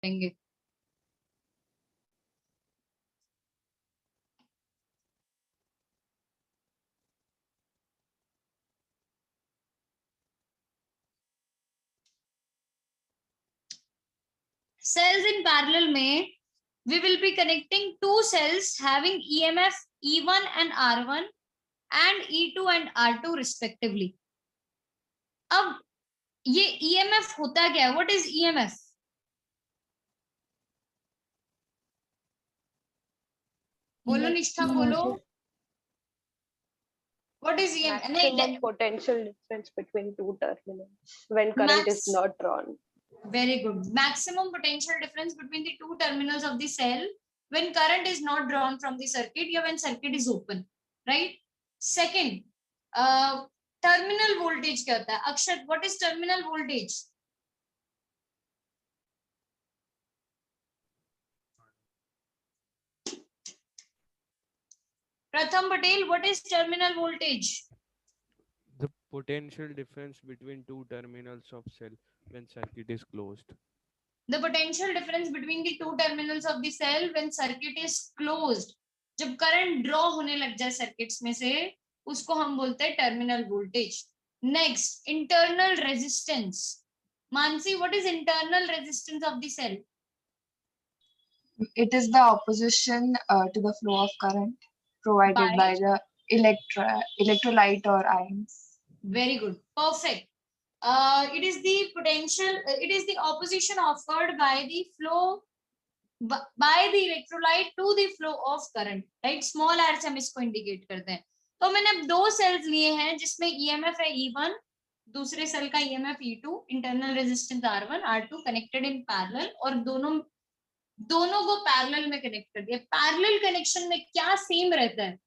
लेंगे। Sales in parallel में we will be connecting two cells having EMF E1 and R1 and E2 and R2 respectively. अब ये EMF होता क्या है? What is EMF? बोलो निष्ठा, बोलो। What is EMF? Maximum potential difference between two terminals when current is not drawn. Very good. Maximum potential difference between the two terminals of the cell when current is not drawn from the circuit or when circuit is open, right? Second, terminal voltage क्या होता है? अक्षत, what is terminal voltage? Pratham Patel, what is terminal voltage? The potential difference between two terminals of cell when circuit is closed. The potential difference between the two terminals of the cell when circuit is closed. जब current draw होने लग जाए circuits में से, उसको हम बोलते हैं terminal voltage. Next, internal resistance. Mansi, what is internal resistance of the cell? It is the opposition to the flow of current provided by the electrolyte or ions. Very good, perfect. It is the potential, it is the opposition offered by the flow, by the electrolyte to the flow of current, right? Small r से हम इसको indicate करते हैं। तो मैंने अब दो sales लिए हैं जिसमें EMF है E1, दूसरे सेल का EMF E2, internal resistance R1 R2 connected in parallel, और दोनों को पैरेलल में कनेक्ट कर दिया। पैरेलल कनेक्शन में क्या सेम रहता है?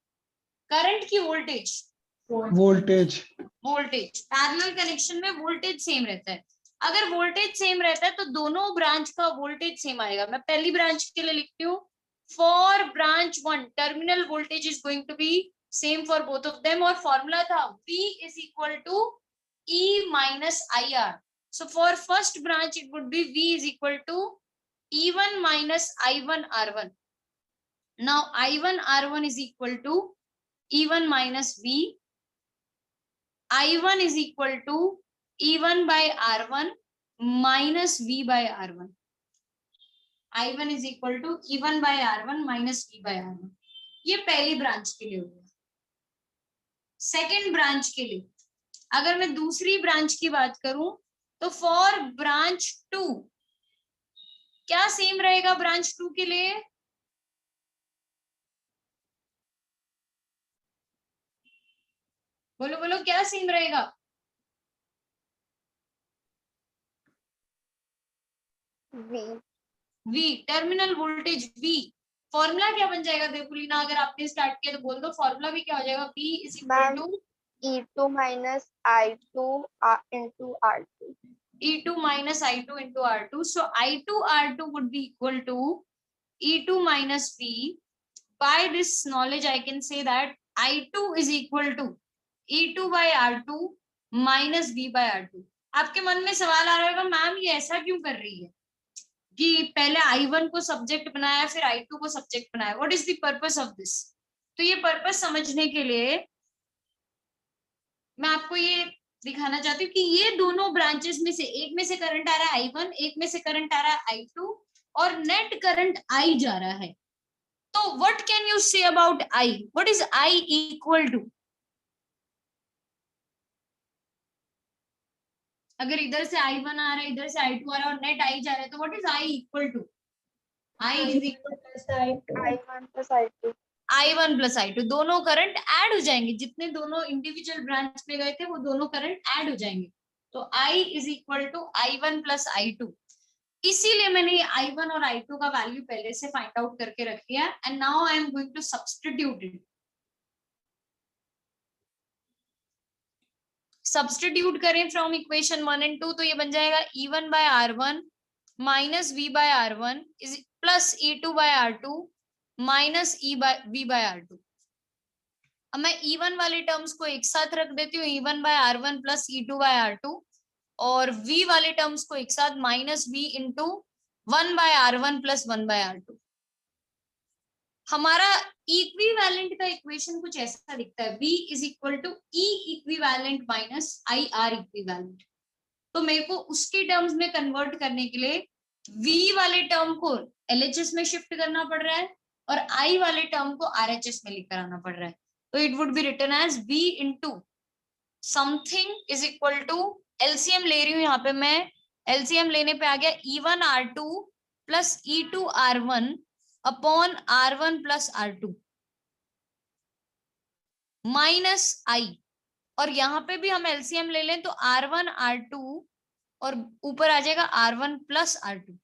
करंट की वोल्टेज, वोल्टेज पैरेलल कनेक्शन में वोल्टेज सेम रहता है। अगर वोल्टेज सेम रहता है तो दोनों ब्रांच का वोल्टेज सेम आएगा। मैं पहली ब्रांच के लिए लिखती हूँ, for branch 1 terminal voltage is going to be same for both of them, और फॉर्मूला था V is equal to E minus IR। So for first branch it would be V is equal to E1 minus I1 R1. Now I1 R1 is equal to E1 minus V. I1 is equal to E1 by R1 minus V by R1. I1 is equal to E1 by R1 minus V by R1. ये पहली branch के लिए हो गया। Second branch के लिए अगर मैं दूसरी ब्रांच की बात करूं तो फॉर ब्रांच 2 क्या सेम रहेगा? ब्रांच 2 के लिए बोलो बोलो, क्या सेम रहेगा? V terminal voltage V। Formula क्या बन जाएगा? देखो लीना, अगर आपने स्टार्ट किया तो बोल दो, फॉर्मूला भी क्या हो जाएगा? V is equal to E2 minus I2 into R2. E2 minus I2 into R2. So I2 R2 would be equal to E2 minus V. By this knowledge, I can say that I2 is equal to E2 by R2 minus V by R2. आपके मन में सवाल आ रहा होगा, ma'am ये ऐसा क्यों कर रही है कि पहले I1 को सब्जेक्ट बनाया फिर I2 को सब्जेक्ट बनाया? What is the purpose of this? तो ये पर्पस समझने के लिए मैं आपको ये दिखाना चाहती हूँ कि ये दोनों ब्रांचेस में से एक में से करंट आ रहा है I1, एक में से करंट आ रहा है I2, और नेट करंट I जा रहा है। तो what can you say about I? What is I equal to? अगर इधर से I1 आ रहा है, इधर से I2 आ रहा है और नेट I जा रहा है, तो what is I equal to? I is equal to I1 plus I2. I1 plus I2, दोनों करंट ऐड हो जाएंगे। जितने दोनों इंडिविजुअल ब्रांच में गए थे वो दोनों करंट ऐड हो जाएंगे। तो I is equal to I1 plus I2। इसीलिए मैंने I1 और I2 का वैल्यू पहले से फाइंड आउट करके रख लिया, and now I am going to substitute it. Substitute करें फ्रॉम इक्वेशन 1 and 2, तो ये बन जाएगा E1 by R1 minus V by R1 is plus E2 by R2 minus V by R2। अब मैं E1 वाले टर्म्स को एक साथ रख देती हूँ, E1 by R1 plus E2 by R2, और V वाले टर्म्स को एक साथ minus V into 1/r1 plus 1/r2। हमारा इक्विवेलेंट का इक्वेशन कुछ ऐसा दिखता है, V is equal to E equivalent minus I R equivalent. तो मेरे को उसके टर्म्स में कन्वर्ट करने के लिए V वाले टर्म को LHS में शिफ्ट करना पड़ रहा है और I वाले टर्म को RHS में लेकर आना पड़ रहा है। तो it would be written as V into something is equal to, LCM ले रही हूँ यहाँ पे मैं, एलसीएम लेने पे आ गया E1R2 plus E2R1 upon R1 plus R2 minus I, और यहाँ पे भी हम एलसीएम ले लें तो R1 R2 और ऊपर आ जाएगा R1 प्लस R2।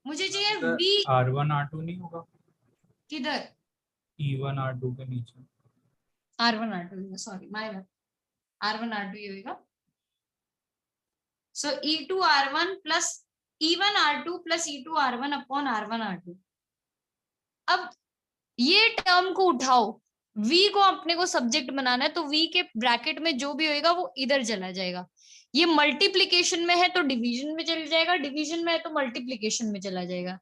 मुझे चाहिए V R1 R2 नहीं होगा, किधर, E1 R2 के नीचे। R1 R2, sorry my bad, R1 R2 ये होगा। सो E2R1 plus E1 R2 plus E2R1 upon R1 R2। अब ये टर्म को उठाओ, V को अपने को सब्जेक्ट बनाना है तो V के ब्रैकेट में जो भी होएगा वो इधर चला जाएगा। ये मल्टीप्लीकेशन में है तो डिवीजन में चला जाएगा, डिवीजन में है तो मल्टीप्लीकेशन में चला जाएगा।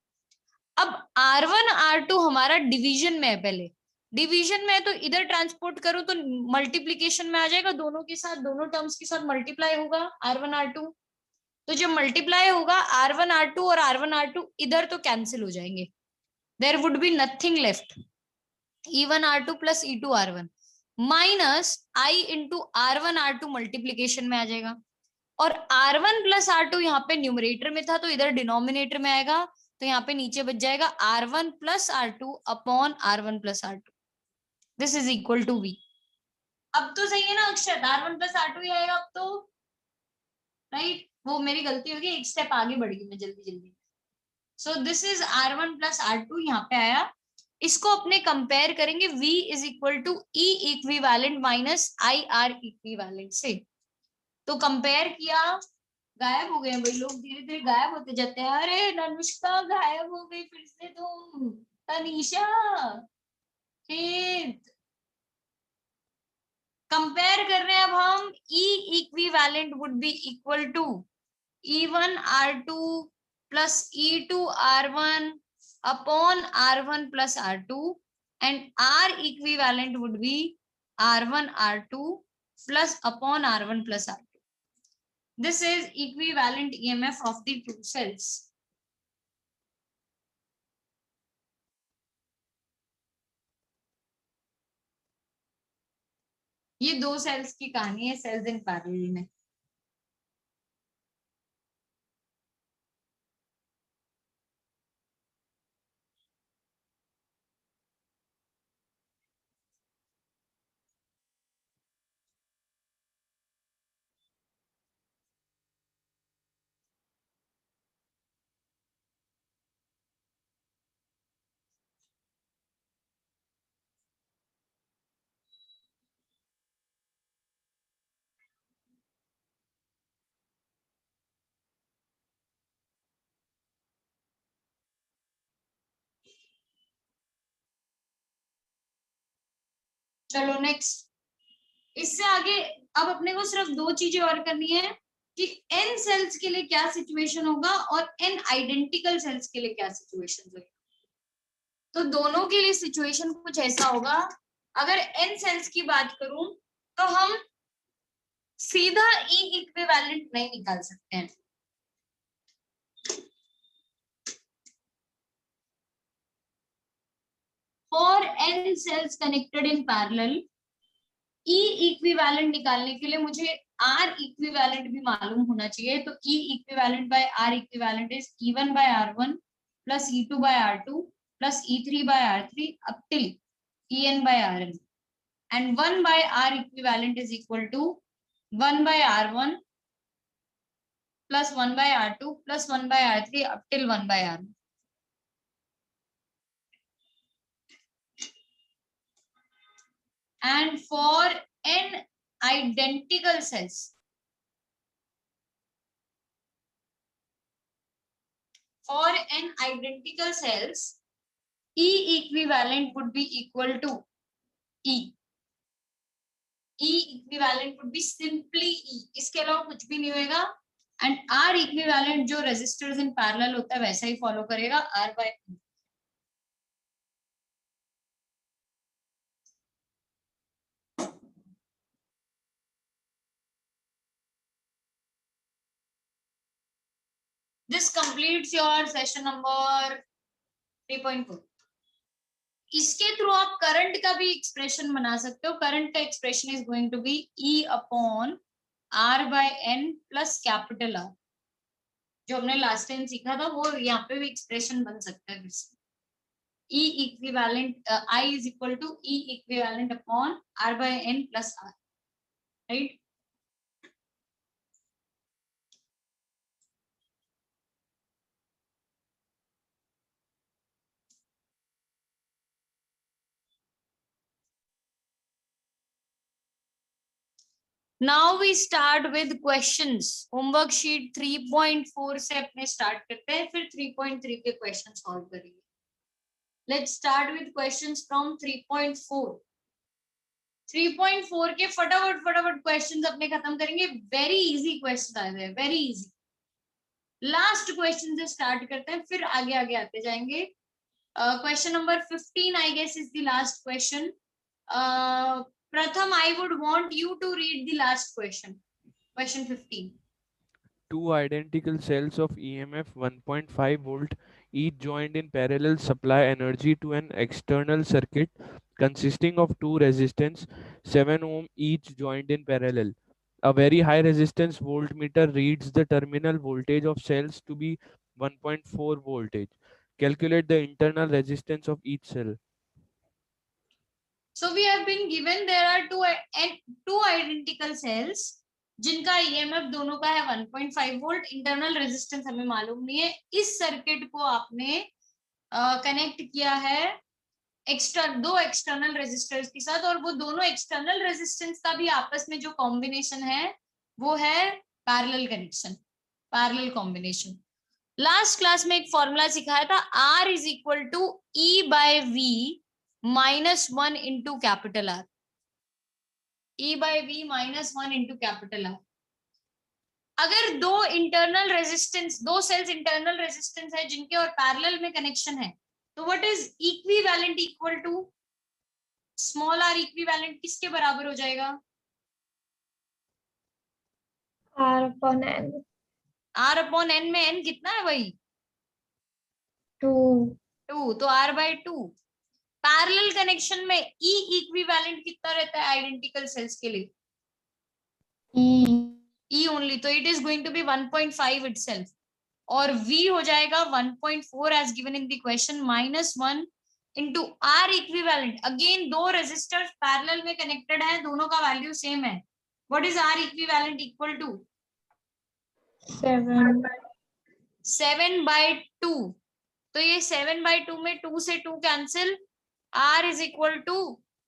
अब R1 R2 हमारा डिवीजन में है, पहले डिवीजन में है तो इधर ट्रांसपोर्ट करो तो मल्टीप्लीकेशन में आ जाएगा, दोनों के साथ, दोनों टर्म्स के साथ मल्टीप्लाई होगा R1 R2। तो जब मल्टीप्लाई होगा R1 R2 और R1 R2 इधर तो कैंसिल हो जाएंगे, there would be nothing left, E1 R2 plus E2 R1 minus I into R1 R2 multiplication में आ जाएगा, और R1 प्लस R2 यहाँ पे न्यूमरेटर में था तो इधर डिनोमिनेटर में आएगा, तो यहाँ पे नीचे बच जाएगा R1 plus R2 upon R1 plus R2। This is equal to V। अब तो सही है ना अक्षत, R1 प्लस R2 ही आएगा अब तो, राइट? वो मेरी गलती होगी, एक स्टेप आगे बढ़ गई मैं जल्दी जल्दी। So this is R1 plus R2 यहाँ पे आया। इसको अपने कंपेयर करेंगे V is equal to E equivalent minus I R equivalent से। तो कंपेयर किया, गायब हो गए भाई लोग, धीरे धीरे गायब होते जाते हैं। अरे ननुष्का गायब हो गई फिर से तुम, तनीषा, कंपेयर कर रहे हैं अब हम। E equivalent would be equal to E1 R2 plus E2 R1 upon R1 plus R2, and R equivalent would be R1 R2 plus upon R1 plus R2. This is equivalent EMF of the two cells. ये दो sales की कहानी है, sales in parallel में। चलो next, इससे आगे अब अपने को सिर्फ दो चीजें और करनी है कि n सेल्स के लिए क्या सिचुएशन होगा और n आइडेंटिकल सेल्स के लिए क्या सिचुएशन होगा। तो दोनों के लिए सिचुएशन कुछ ऐसा होगा। अगर n सेल्स की बात करूं तो हम सीधा E इक्विवेलेंट नहीं निकाल सकते हैं। For n cells connected in parallel, E equivalent निकालने के लिए मुझे R इक्विवेलेंट भी मालूम होना चाहिए। तो E equivalent by R equivalent is E1 by R1 plus E2 by R2 plus E3 by R3 up till En by Rn, and 1 by R equivalent is equal to 1 by R1 plus 1 by R2 plus 1 by R3 up till 1 by Rn. And for n identical cells, E equivalent would be equal to E. E equivalent would be simply E. इसके अलावा कुछ भी नहीं होएगा। And R equivalent जो resistors in parallel होता है वैसा ही फॉलो करेगा, R by this completes your session number 3.4. इसके थ्रू आप करंट का भी एक्सप्रेशन बना सकते हो. करंट का expression is going to be E upon R by N plus capital R. जो हमने लास्ट टाइम सीखा था वो यहाँ पे भी एक्सप्रेशन बन सकता है. E equivalent I is equal to E equivalent upon R by N plus R, right? Now we start with questions. Homework sheet 3.4 से अपने start करते हैं, फिर 3.3 के questions solve करेंगे. Let's start with questions from 3.4. 3.4 के फटाफट questions अपने खत्म करेंगे. Very easy question आए हैं, very easy. Last question से start करते हैं, फिर आगे आते जाएंगे. Question number 15, I guess, is the last question. Pratham, I would want you to read the last question. Question 15. Two identical cells of EMF 1.5 volt each joined in parallel supply energy to an external circuit consisting of two resistance 7 ohm each joined in parallel. A very high resistance voltmeter reads the terminal voltage of cells to be 1.4 voltage. Calculate the internal resistance of each cell. So we have been given there are two identical cells जिनका EMF दोनों का है 1.5 volt. Internal resistance हमें मालूम नहीं है. इस circuit को आपने कनेक्ट किया है दो एक्सटर्नल रेजिस्टर्स के साथ, और वो दोनों एक्सटर्नल रेजिस्टेंस का भी आपस में जो कॉम्बिनेशन है वो है parallel connection, parallel combination. Last class में एक फॉर्मूला सिखाया था, R is equal to E by V -1 into capital R. E by V -1 into capital R. अगर दो इंटरनल रेजिस्टेंस, दो सेल्स इंटरनल रेजिस्टेंस है जिनके और पैरेलल में कनेक्शन है, तो what is equivalent equal to small r. Equivalent किसके बराबर हो जाएगा? R upon N. R upon N में N कितना है भाई? 2. 2. तो R बाय 2. पैरेलल कनेक्शन में E इक्विवेलेंट कितना रहता है आइडेंटिकल सेल्स के लिए? E only. तो it is going to be 1.5 itself, और V हो जाएगा 1.4 as given in the question -1 into R equivalent. Again दो रेजिस्टर्स पैरेलल में कनेक्टेड है, दोनों का वैल्यू सेम है. What is R equivalent equal to? 7 by 2. तो ये 7 बाय 2 में 2 से 2 cancel. R is equal to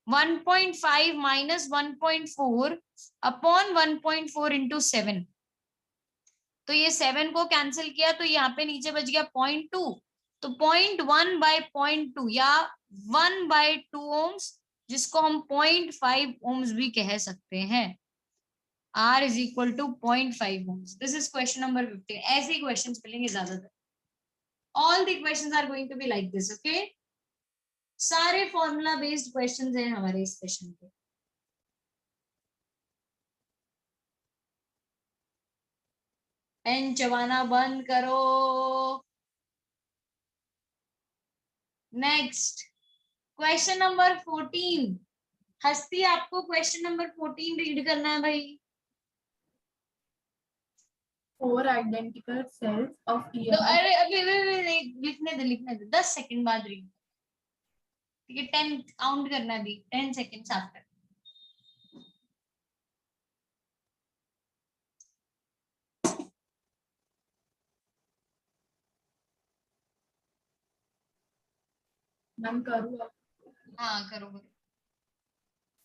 1.5 minus 1.4 upon 1.4 into 7. तो ये 7 को कैंसिल किया तो यहाँ पे नीचे बच गया 0.2. तो 0.1 बाय 0.2 या 1 बाय 2 ओम्स, जिसको हम 0.5 ओम्स भी कह सकते हैं. R is equal to 0.5 ohms. This is question number 15. ऐसे ही questions मिलेंगे ज्यादातर. All the questions are going to be like this, okay? सारे formula based questions हैं हमारे इस सेशन पे. पेन चबाना बंद करो. Next, question number 14. हस्ती, आपको question number 14 रीड करना है भाई. Four identical cells of तो EMF. अरे अभी लिखने दे 10 सेकंड बाद रीड. ठीक है, 10 काउंट करना भी 10 सेकंड्स आफ्टर. मैम करूँ? हाँ करो.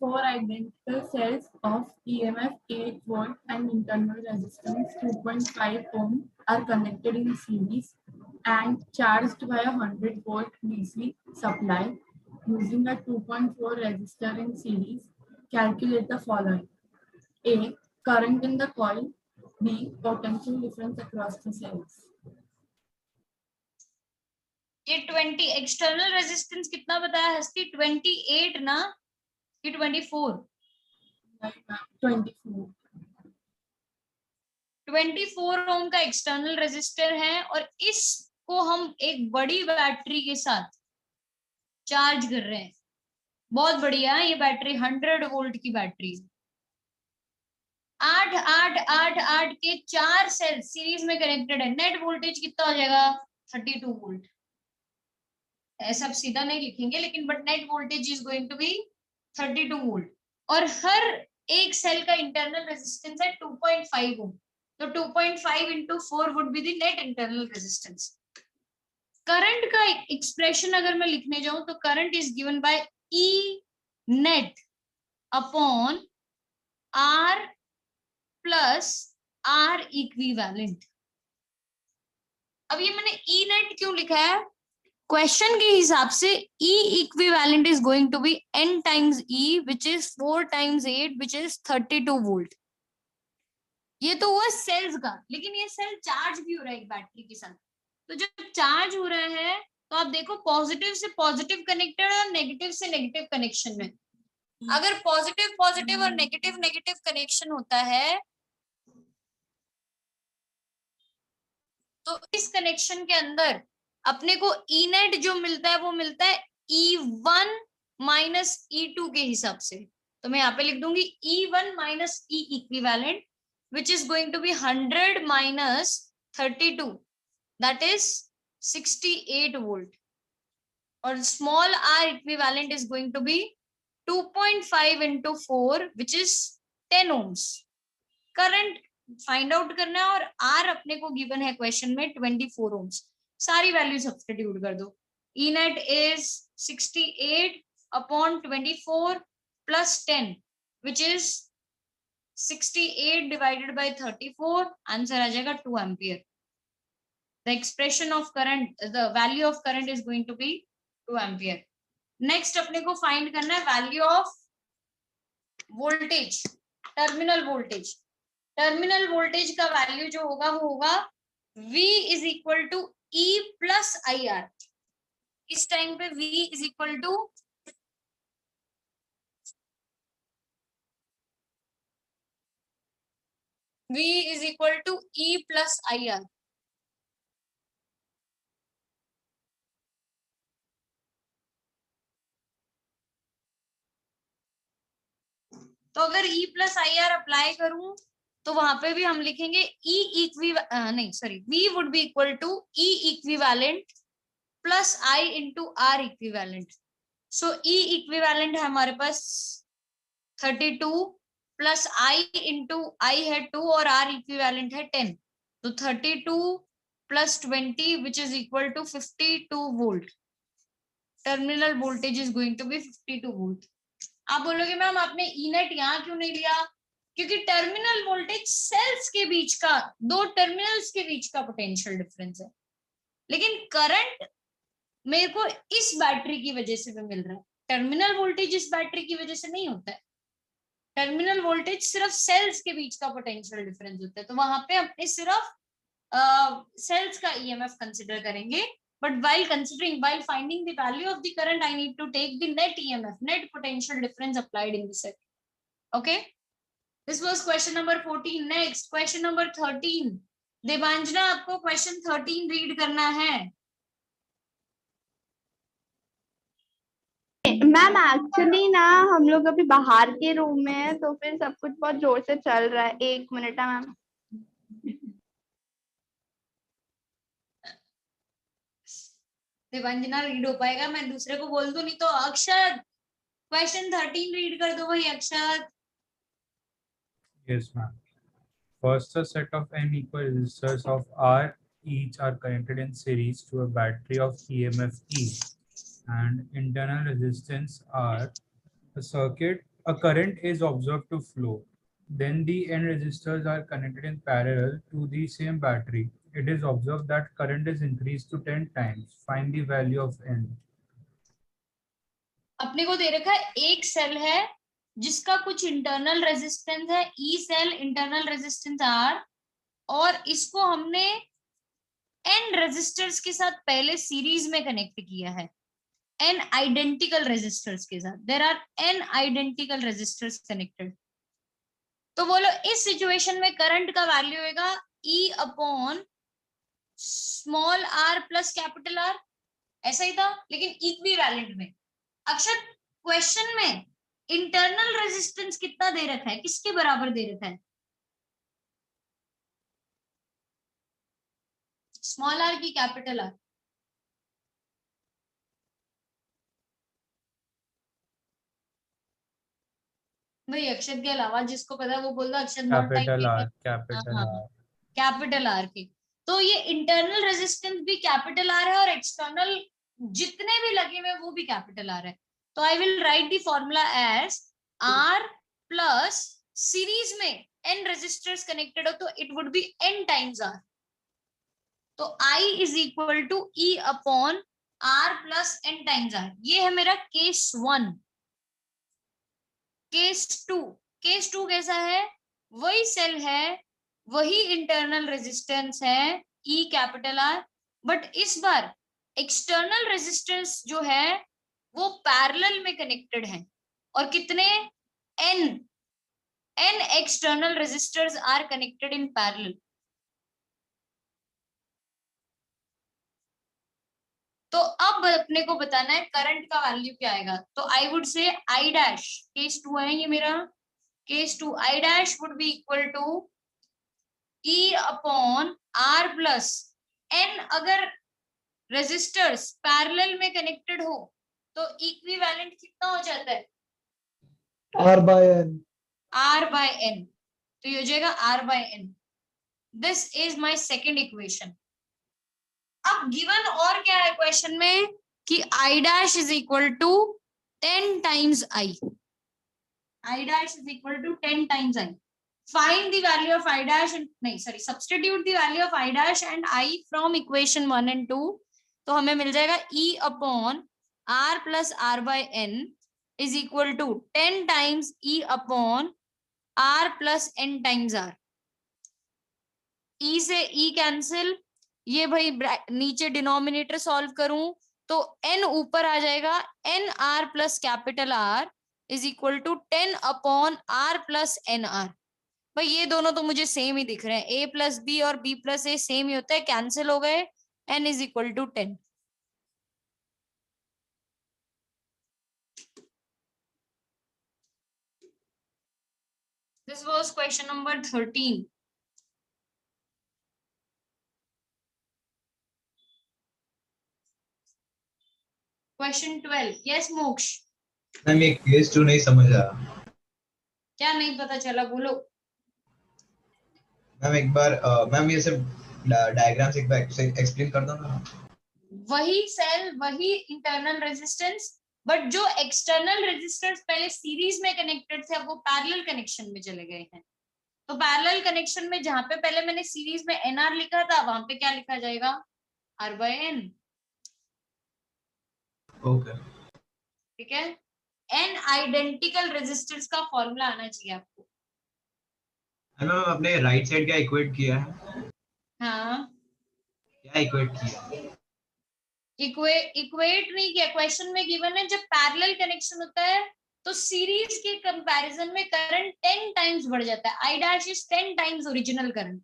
Four identical cells of EMF 8 volt and internal resistance 2.5 ohm are connected in series and charged by a 100 volt DC supply using a 2.4 resistor in series. Calculate the following. A. Current in the coil. B. Potential difference across the cells. ये 20 external resistance कितना बताया हस्ती? 28 ना कि 24? 24. 24 ओम का external resistor है और इसको हम एक बड़ी बैटरी के साथ चार्ज कर रहे हैं। बहुत बढ़िया, ये बैटरी 100 वोल्ट की बैटरी। 8 8 8 8 के 4 सेल सीरीज में कनेक्टेड है। नेट वोल्टेज कितना हो जाएगा? 32 वोल्ट। ऐसा सीधा नहीं लिखेंगे लेकिन but net voltage is going to be 32 volt और हर एक सेल का इंटरनल रेजिस्टेंस है 2.5 ओम। तो 2.5 into 4 would be the net internal resistance. Current का एक्सप्रेशन अगर मैं लिखने जाऊं तो current is given by E net upon R plus R equivalent. अब ये मैंने E net क्यों लिखा है? क्वेश्चन के हिसाब से E equivalent is going to be N times E which is 4 times 8 which is 32 volt. ये तो हुआ सेल्स का, लेकिन ये सेल चार्ज भी हो रहा है एक बैटरी के साथ। तो जब चार्ज हो रहा है तो आप देखो पॉजिटिव से पॉजिटिव कनेक्टेड और नेगेटिव से नेगेटिव कनेक्शन में। अगर पॉजिटिव पॉजिटिव और नेगेटिव नेगेटिव कनेक्शन होता है तो इस कनेक्शन के अंदर अपने को ई नेट जो मिलता है वो मिलता है E1 माइनस E2 के हिसाब से। तो मैं यहाँ पे लिख दूंगी E1 minus E equivalent which is going to be 100 minus 32 that is 68 volt or small r equivalent is going to be 2.5 into 4 which is 10 ohms। Current find out करना है और r अपने को गिवन है क्वेश्चन में 24 ohms। सारी value substitute कर दो। E net is 68 upon 24 plus 10 which is 68 divided by 34, answer आ जाएगा 2 ampere. The expression of current, the value of current is going to be 2 ampere. Next अपने को फाइंड करना है value of voltage, terminal voltage. Terminal voltage का value जो होगा वो होगा V is equal to E plus IR। इस टाइम पे V is equal to V is equal to E plus IR। तो अगर E plus IR अप्लाई करूं तो वहां पे भी हम लिखेंगे V would be equal to E equivalent plus I into R equivalent। So E equivalent है हमारे पास 32 प्लस I into I है 2 और R equivalent है 10। तो 32 plus 20 which is equal to 52 volt। Terminal voltage is going to be 52 volt. आप बोलोगे ma'am आपने E net यहाँ क्यों नहीं लिया? क्योंकि टर्मिनल वोल्टेज सेल्स के बीच का, दो टर्मिनल्स के बीच का पोटेंशियल डिफरेंस है, लेकिन करंट मेरे को इस बैटरी की वजह से भी मिल रहा है। टर्मिनल वोल्टेज इस बैटरी की वजह से नहीं होता है। टर्मिनल वोल्टेज सिर्फ सेल्स के बीच का पोटेंशियल डिफरेंस होता है। तो वहां पे अपने सिर्फ सेल्स का ईएमएफ कंसिडर करेंगे। But while finding the value of the current, I need to take the net EMF, net potential difference applied in the circuit. Okay. This was question number 14. Next, question number 13. Devanjana आपको question 13 read करना है। Ma'am actually ना हम लोग अभी बाहर के room में है तो फिर सब कुछ बहुत जोर से चल रहा है। 1 मिनट है मैम। देवांजना रीड हो पाएगा, मैं दूसरे को बोल दूं नहीं तो। अक्षत क्वेश्चन 13 रीड कर दो भाई अक्षत। Yes, ma'am. First, a set of n equal resistors of R each are connected in series to a battery of EMF E and internal resistance R. A current is observed to flow. Then the n resistors are connected in parallel to the same battery. It is observed that current is increased to 10 times. Find the value of n. अपने को दे रखा है एक cell है जिसका कुछ internal resistance है E cell, internal resistance R, और इसको हमने n रेजिस्टर्स के साथ पहले सीरीज में कनेक्ट किया है, n आइडेंटिकल रेजिस्टर्स के साथ। There are n identical resistors connected. तो बोलो इस सिचुएशन में करंट का वैल्यू होगा E upon small r plus capital R। ऐसा ही था, लेकिन इक्विवेलेंट में। अक्षर क्वेश्चन में इंटरनल रेजिस्टेंस कितना दे रखा है, किसके बराबर दे रखा है? स्मॉल r की कैपिटल R। भाई अक्षत के अलावा जिसको पता है वो बोल दो, अक्षत नोट टाइप कैपिटल कीजिए। आर, कैपिटल हाँ, आर। कैपिटल आर की। तो ये इंटरनल रेजिस्टेंस भी कैपिटल आर है और एक्सटर्नल जितने भी लगे हुए वो भी कैपिटल आर है। तो I will write the formula as R plus series में n रेजिस्टर्स कनेक्टेड हो तो it would be n times R. तो I is equal to E upon R plus n times R. ये है मेरा case 1। Case to कैसा है? वही सेल है, वही इंटरनल रेजिस्टेंस है E कैपिटल R, बट इस बार एक्सटर्नल रेजिस्टेंस जो है वो पैरेलल में कनेक्टेड है। और कितने? n external resistors are connected in parallel। तो अब अपने को बताना है करंट का वैल्यू क्या आएगा। तो I would say I dash, case 2 है ये मेरा, case 2 I dash would be equal to E upon R plus n। अगर रेजिस्टर्स पैरेलल में कनेक्टेड हो तो इक्विवेलेंट कितना हो जाता है? R by N। R by N। तो ये हो जाएगा R by N। This is my second equation. अब गिवन और क्या है क्वेश्चन में कि I dash is equal to 10 times I। I dash is equal to 10 times I। Find the value of I dash and नहीं sorry substitute the value of I dash and I from equation 1 and 2। तो हमें मिल जाएगा E upon R plus R by N is equal to 10 times E upon R plus N times R। E से E cancel, ये भाई नीचे denominator solve करूं तो N ऊपर आ जाएगा, N R plus capital R is equal to 10 upon R plus N R। भाई ये दोनों तो मुझे सेम ही दिख रहे हैं, a प्लस बी और b प्लस ए सेम ही होता है, कैंसिल हो गए, n is equal to 10। This was question number 13। Question 12। Yes Moksh, ma'am ये केस 2 नहीं समझा। क्या नहीं पता चला बोलो। मैम एक बार मैम ये सिर्फ डायग्राम्स एक बार एक्सप्लेन कर दो ना। वही सेल, वही इंटरनल रेजिस्टेंस, बट जो एक्सटर्नल रेजिस्टेंस पहले सीरीज में कनेक्टेड थे अब वो पैरेलल कनेक्शन में चले गए हैं। तो पैरेलल कनेक्शन में जहां पे पहले मैंने सीरीज में NR लिखा था वहां पे क्या लिखा जाएगा? R by N। ओके ठीक है। N आइडेंटिकल रेजिस्टेंस का फॉर्मूला आना चाहिए आपको। मैम आपने राइट साइड क्या इक्वेट किया है? हाँ, क्या इक्वेट किया? इक्वेट नहीं किया, क्वेश्चन में गिवन है जब पैरेलल कनेक्शन होता है तो सीरीज के कंपैरिजन में करंट 10 टाइम्स बढ़ जाता है। I dash is 10 times original current.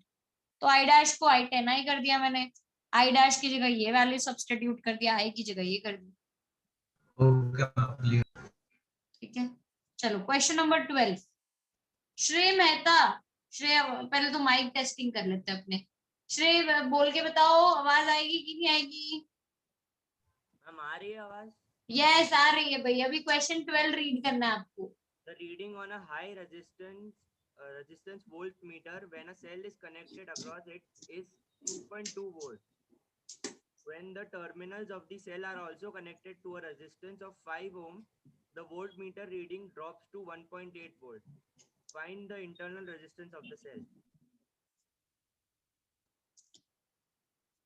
तो आई डैश को आई 10 आई कर दिया मैंने, आई डैश की जगह ये वैल्यू सब्स्टिट्यूट कर दिया, आई की जगह ये कर दी। ओके ठीक है, चलो क्वेश्चन नंबर 12। श्रेय मेहता, श्रेय पहले तो माइक टेस्टिंग कर लेते हैं अपने। श्रेय बोल के बताओ आवाज आएगी कि नहीं आएगी? मैम आ रही है आवाज? यस आ रही है भाई। अभी क्वेश्चन 12 रीड करना है आपको। The reading on a high resistance voltmeter when a cell is connected across it is 2.2 volt. When the terminals of the cell are also connected to a resistance of 5 ohm, the voltmeter reading drops to 1.8 volt. Find the internal resistance of the cell.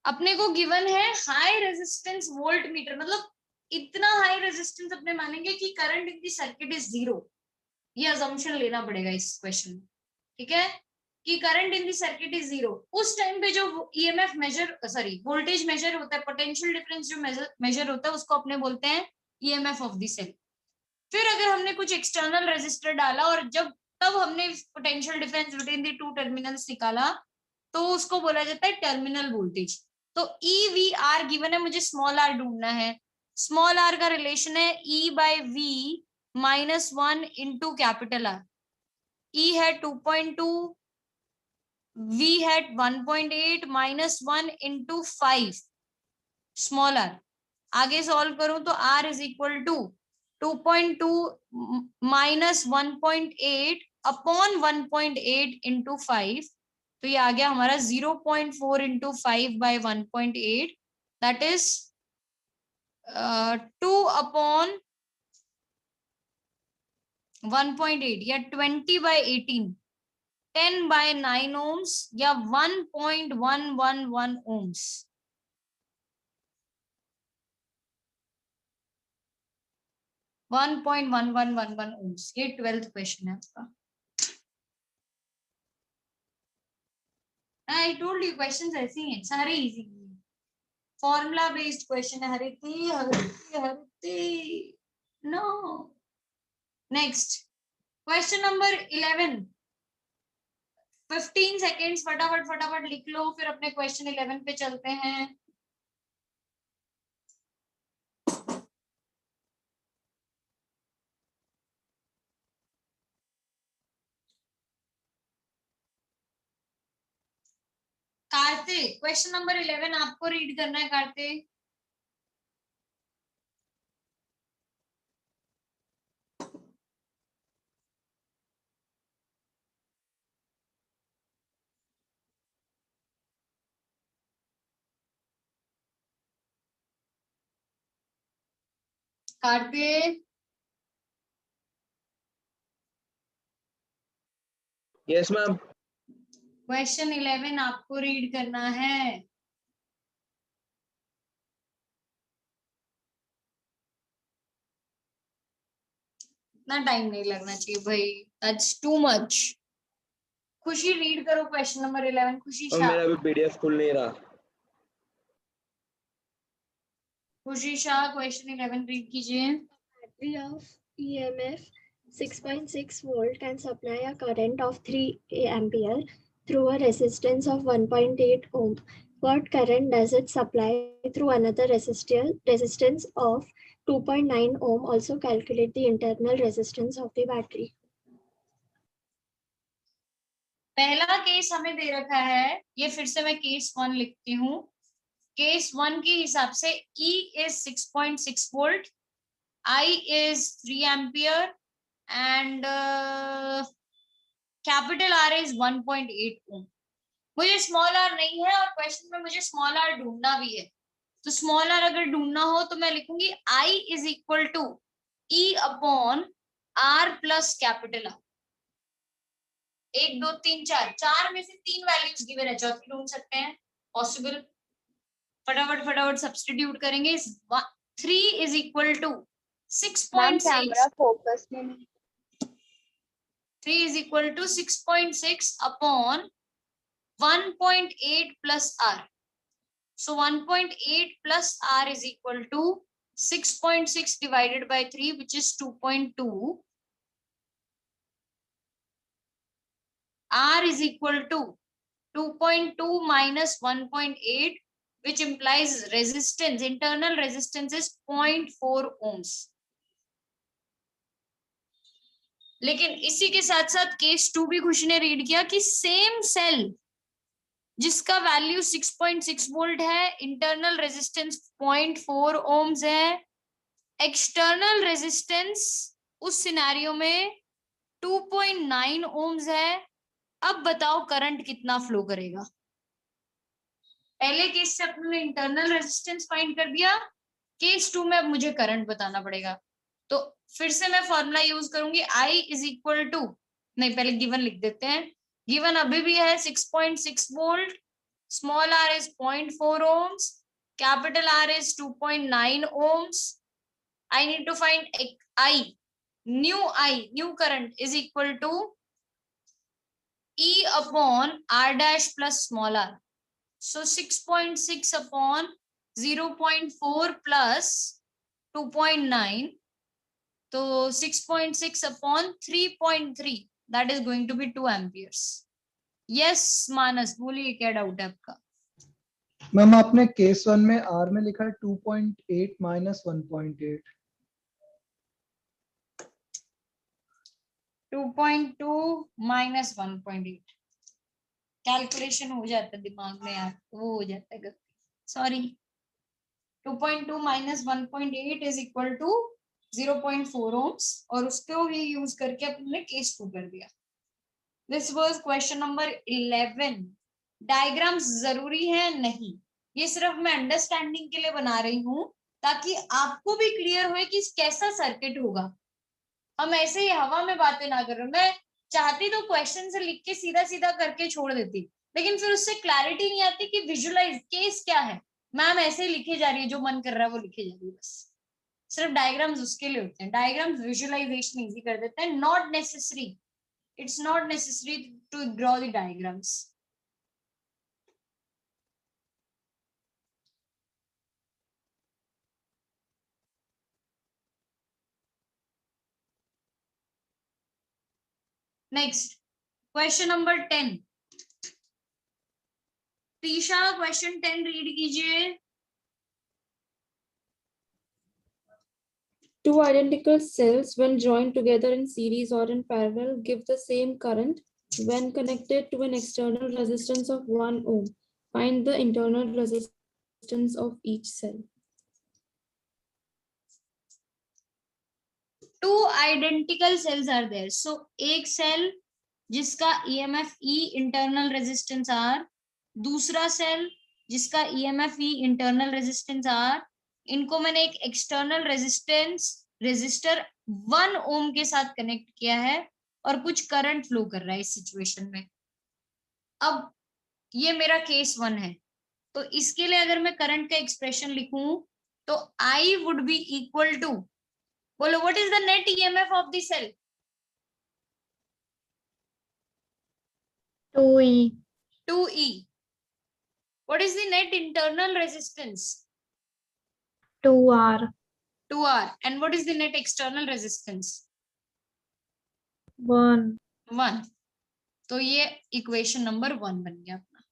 अपने को given है high resistance volt meter, मतलब इतना high resistance अपने मानेंगे कि current in the circuit is 0। ये assumption लेना पड़ेगा इस क्वेश्चन में। ठीक है, कि current in the circuit is 0, उस टाइम पे जो ईएमएफ मेजर वोल्टेज मेजर होता है, पोटेंशियल डिफरेंस जो मेजर होता है, उसको अपने बोलते हैं ईएमएफ ऑफ द सेल। फिर अगर हमने कुछ एक्सटर्नल रेजिस्टर डाला और तब हमने potential difference between the two terminals निकाला, तो उसको बोला जाता है टर्मिनल वोल्टेज। तो EVR गिवन है, मुझे स्मॉल r ढूंढना है। स्मॉल r का रिलेशन है E/V -1 into capital R। E है 2.2, V है 1.8 -1 इंटू 5 स्मॉल r। आगे सॉल्व करूं तो R is equal to 2.2 minus 1.8 upon 1.8 into 5, तो ये आ गया हमारा 0.4 इंटू 5 बाय 1.8, दैट इज 2 अपॉन 1.8 या 20 बाय 18, 10 बाय 9 ओम्स या 1.111 ओम्स। One 1.1111 ohms. ये 12th क्वेश्चन है आपका। आई टोल्ड यू क्वेश्चंस ऐसे ही हैं, सारे इजी फॉर्मूला बेस्ड क्वेश्चन है। Hariti Hariti Hariti no. Next question number 11, 15 seconds फटाफट फटाफट लिख लो, फिर अपने क्वेश्चन 11 पे चलते हैं। कार्तिक क्वेश्चन नंबर 11 आपको रीड करना है। Kartik Kartik yes ma'am. Question 11 आपको रीड करना है। इतना टाइम नहीं लगना चाहिए भाई, दैट्स टू मच। खुशी रीड करो क्वेश्चन नंबर 11। खुशी और शाह, मेरा भी पीडीएफ खुल नहीं रहा। खुशी शाह क्वेश्चन 11 रीड कीजिए। Battery of EMF 6.6 volt can supply a current of 3 ampere through a resistance of 1.8 ohm. What current does it supply through another resistance of 2.9 ohm? Also calculate the internal resistance of the battery. पहला case हमें दे रखा है, ये फिर से मैं case 1 लिखती हूँ। केस 1 के हिसाब से E is 6.6 volt, I is 3 ampere and capital R is 1.8 ohm। मुझे स्मॉल r नहीं है और क्वेश्चन में मुझे स्मॉल r ढूंढना भी है, तो स्मॉल r अगर ढूंढना हो तो मैं लिखूंगी I is equal to E upon R plus capital R। 1 2 3 4, 4 में से 3 वैल्यूज गिवन है, चौथी ढूंढ सकते हैं, पॉसिबल। फटाफट फटाफट सब्स्टिट्यूट करेंगे। 3 is equal to 6.6, camera focus में नहीं। 3 is equal to 6.6 upon 1.8 plus R. So 1.8 plus R is equal to 6.6 divided by 3, which is 2.2. R is equal to 2.2 minus 1.8, which implies resistance, internal resistance is 0.4 ohms. लेकिन इसी के साथ साथ case 2 भी खुशी ने रीड किया कि सेम सेल जिसका वैल्यू 6.6 वोल्ट है, इंटरनल रेजिस्टेंस 0.4 ओम्स है, एक्सटर्नल रेजिस्टेंस उस सिनेरियो में 2.9 ओम्स है। अब बताओ करंट कितना फ्लो करेगा। पहले केस से अपने इंटरनल रेजिस्टेंस फाइंड कर दिया, केस 2 में अब मुझे करंट बताना पड़ेगा। तो फिर से मैं फॉर्मूला यूज करूंगी, I इज इक्वल टू, नहीं पहले गिवन लिख देते हैं। गिवन अभी भी है 6.6 volt, small r is 0.4 ohms, capital R is 2.9 ohms. I need to find I, new current is equal to E upon R dash plus small r. So 6.6 upon 0.4 plus 2.9. So 6.6 upon 3.3, that is going to be 2 amperes. Yes, Manas, बोलिए क्या doubt है आपका? Ma'am आपने case 1 में R में लिखा है 2.8 minus 1.8. 2.2 minus 1.8. Calculation हो जाता है दिमाग में यार, वो हो जाता है गलती. Sorry. 2.2 minus 1.8 is equal to 0.4 ohms और उसको ही यूज करके अपने केस 2 कर दिया. This was question number 11. Diagrams जरूरी है नहीं, ये सिर्फ मैं अंडरस्टैंडिंग के लिए बना रही हूँ ताकि आपको भी क्लियर हो कि कैसा सर्किट होगा. हम ऐसे ही हवा में बातें ना कर रहे. मैं चाहती तो क्वेश्चन से लिख के सीधा सीधा करके छोड़ देती, लेकिन फिर उससे क्लैरिटी नहीं आती कि विजुअलाइज केस क्या है. मैम ऐसे ही लिखे जा रही है, जो मन कर रहा है वो लिखे जा रही है. बस सिर्फ डायग्राम्स उसके लिए होते हैं. डायग्राम्स विजुअलाइजेशन इजी कर देते हैं. Not necessary, it's not necessary to draw the diagrams. Next, question number 10. Tisha, question 10 read कीजिए. Two identical cells, when joined together in series or in parallel, give the same current when connected to an external resistance of 1 ohm. Find the internal resistance of each cell. Two identical cells are there. So एक cell जिसका EMF E internal resistance R, दूसरा cell जिसका EMF E internal resistance R, इनको मैंने एक external resistor 1 ओम के साथ connect किया है और कुछ करंट फ्लो कर रहा है इस सिचुएशन में. अब ये मेरा केस 1 है, तो इसके लिए अगर मैं करंट का एक्सप्रेशन लिखूं तो I would be equal to, बोलो what is the net EMF of the cell? 2E. 2E. What is the net internal resistance? 2R. 2R. And what is the net external resistance? 1. 1. तो ये equation number 1 बन गया अपना.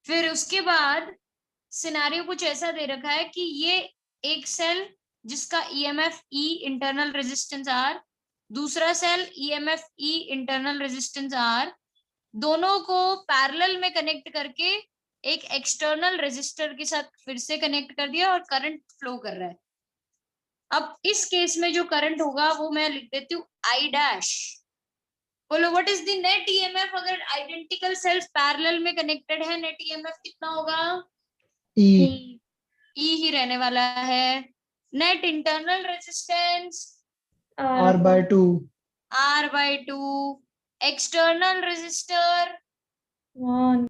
फिर उसके बाद scenario कुछ ऐसा दे रखा है कि ये एक सेल जिसका EMF E internal resistance R, दूसरा cell EMF E internal resistance R, दोनों को पैरेलल में कनेक्ट करके एक एक्सटर्नल रेजिस्टर के साथ फिर से कनेक्ट कर दिया और करंट फ्लो कर रहा है. अब इस केस में जो करंट होगा वो मैं लिख देती हूँ I डैश. बोलो what is the net EMF अगर आइडेंटिकल सेल्स पैरेलल में कनेक्टेड है, नेट EMF कितना होगा? E. E ही रहने वाला है. Net internal resistance R/2. R/2. External resistor 1.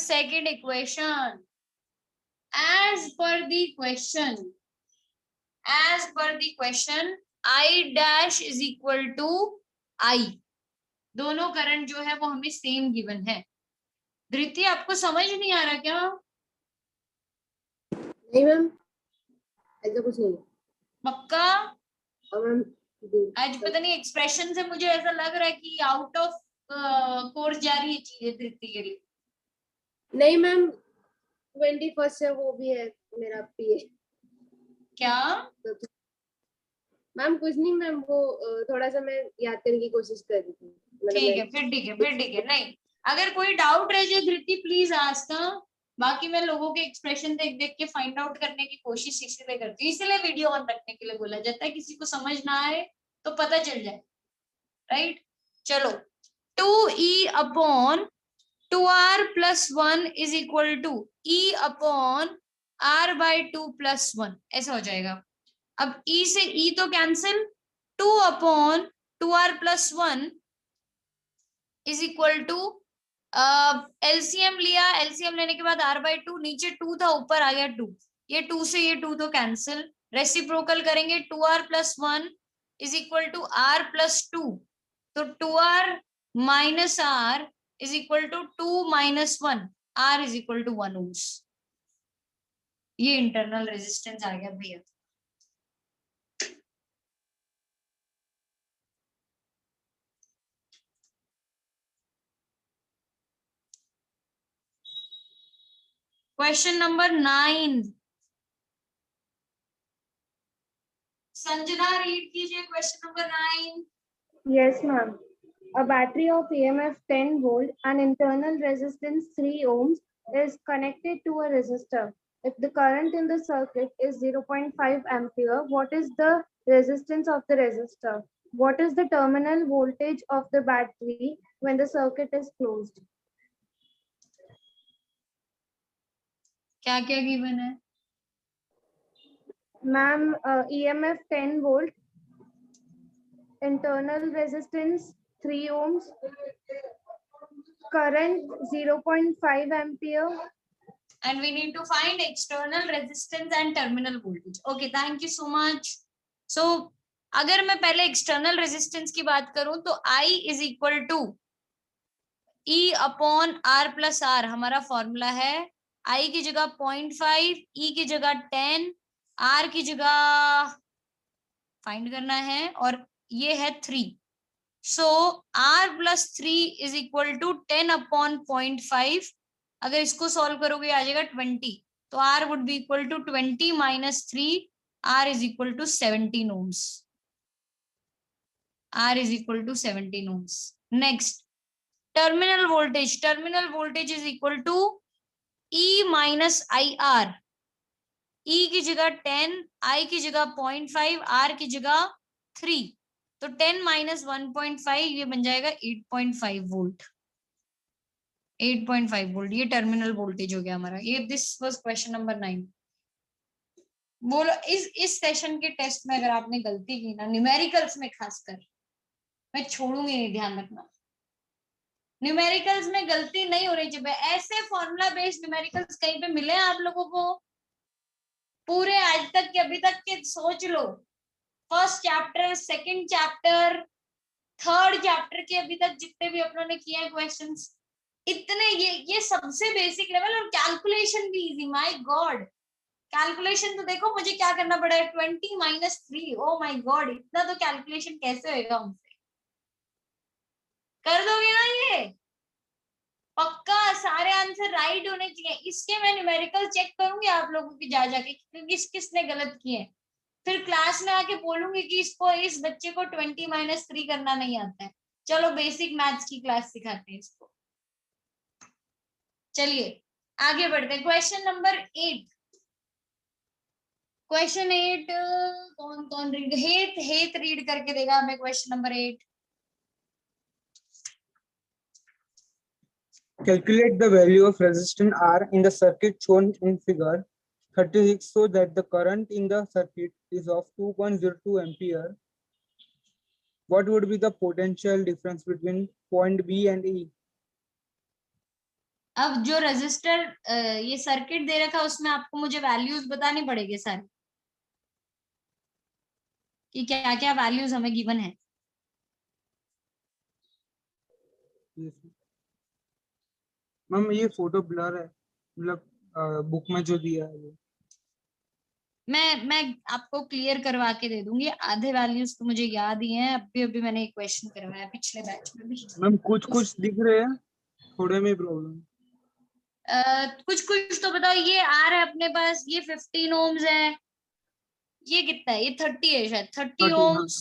second equation. As per the question, I dash is equal to I. दोनों करंट जो है वो हमें सेम गिवन है. धृति आपको समझ नहीं आ रहा क्या? नहीं मैम, ऐसा कुछ नहीं. पक्का? मैम आज पता नहीं एक्सप्रेशन से मुझे ऐसा लग रहा है कि आउट ऑफ कोर्स जा रही है चीजें धृति के लिए. नहीं मैम, 21 है, वो भी है मेरा पीए. क्या मैम? कुछ नहीं मैम, वो थोड़ा सा मैं याद करने की कोशिश कर रही थी. ठीक है, फिर ठीक है. नहीं, अगर कोई डाउट रह जाए धृति प्लीज आस्का. बाकी मैं लोगों के एक्सप्रेशन देख देख के फाइंड आउट करने की कोशिश इसलिए करती हूँ, इसलिए वीडियो ऑन रखने के लिए बोला जाता है. किसी को समझ ना आए तो पता चल जाए. राइट, चलो. 2E upon 2R plus 1 is equal to E upon R/2 plus 1. ऐसा हो जाएगा. अब E से E तो cancel. 2 upon 2R plus 1 is equal to LCM लिया. LCM लेने के बाद R/2, नीचे 2 था ऊपर आ गया 2. ये 2 से ये 2 तो कैंसिल. रेसिप्रोकल करेंगे. 2R plus 1 is equal to R plus 2. तो 2R minus R is equal to 2 minus 1, R is equal to 1 ohms. ये इंटरनल रेजिस्टेंस आ गया भैया. Question number 9. Sanjana, read कीजिए question number 9. Yes, ma'am. A battery of EMF 10 volt and internal resistance 3 ohms is connected to a resistor. If the current in the circuit is 0.5 ampere, what is the resistance of the resistor? What is the terminal voltage of the battery when the circuit is closed? क्या क्या given है? Ma'am, EMF 10 volt, internal resistance 3 ohms, current 0.5 ampere. And we need to find external resistance and terminal voltage. Okay, thank you so much. So, अगर मैं पहले external resistance की बात करूं तो I is equal to E upon R plus R हमारा formula है. I की जगह 0.5, E की जगह 10, R की जगह फाइंड करना है और ये है 3. So R plus 3 is equal to 10 upon 0.5. अगर इसको सॉल्व करोगे आ जाएगा 20. तो R would be equal to 20 minus 3. R is equal to 17 ohms. R is equal to 17 ohms. Next, terminal voltage. Terminal voltage is equal to E minus IR. E की जगह 10, I की जगह 0.5, R की जगह 3. तो 10 minus 1.5 ये बन जाएगा 8.5 वोल्ट. 8.5 वोल्ट ये टर्मिनल वोल्टेज हो गया हमारा. ये दिस वाज क्वेश्चन नंबर 9. बोलो इस सेशन के टेस्ट में अगर आपने गलती की ना, न्यूमेरिकल्स में खासकर, मैं छोड़ूंगी नहीं, ध्यान रखना. न्यूमेरिकल्स में गलती नहीं हो रही चाहिए. ऐसे फॉर्मूला बेस्ड न्यूमेरिकल्स कहीं पे मिले आप लोगों को? पूरे आज तक के अभी तक के सोच लो. First chapter, second chapter, third chapter के अभी तक जितने भी अपनों ने किए हैं क्वेश्चंस, इतने ये सबसे बेसिक लेवल. और कैलकुलेशन भी इजी. माय गॉड, कैलकुलेशन तो देखो मुझे क्या करना पड़ा है. 20 minus 3. ओ माय गॉड, इतना तो कैलकुलेशन कैसे होएगा हमसे? कर दोगे ना ये? पक्का सारे आंसर राइट होने चाहिए. इसके मैं न्यूमेरिकल चेक करूंगी आप लोगों की जा जाके किस किसने गलत किए हैं. फिर क्लास में आके बोलूंगी कि इस बच्चे को 20 minus 3 करना नहीं आता है. चलो बेसिक मैथ्स की क्लास सिखाते हैं इसको. चलिए आगे बढ़ते हैं. Question number 8. क्वेश्चन 8 कौन कौन रीड? हेत रीड करके देगा हमें question number 8. Calculate the value of resistance R in the circuit shown in figure 36 so that the current in the circuit is of 2.02 ampere. What would be the potential difference between point B and E? अब जो register ये circuit दे रखा है उसमें आपको मुझे values बतानी पड़ेगी सारे कि क्या क्या वैल्यूज हमें गिवन है. मैम ये फोटो ब्लर है, मतलब बुक में जो दिया है वो. मैं आपको क्लियर करवा के दे दूंगी. आधे वैल्यूज तो मुझे याद ही हैं. अभी मैंने एक क्वेश्चन करवाया पिछले बैच में भी. मैम कुछ दिख रहे हैं, थोड़े में प्रॉब्लम. कुछ तो बताओ. ये आर है अपने पास, ये 15 ohms है. ये कितना है? ये 30 है शायद. 30 ohms.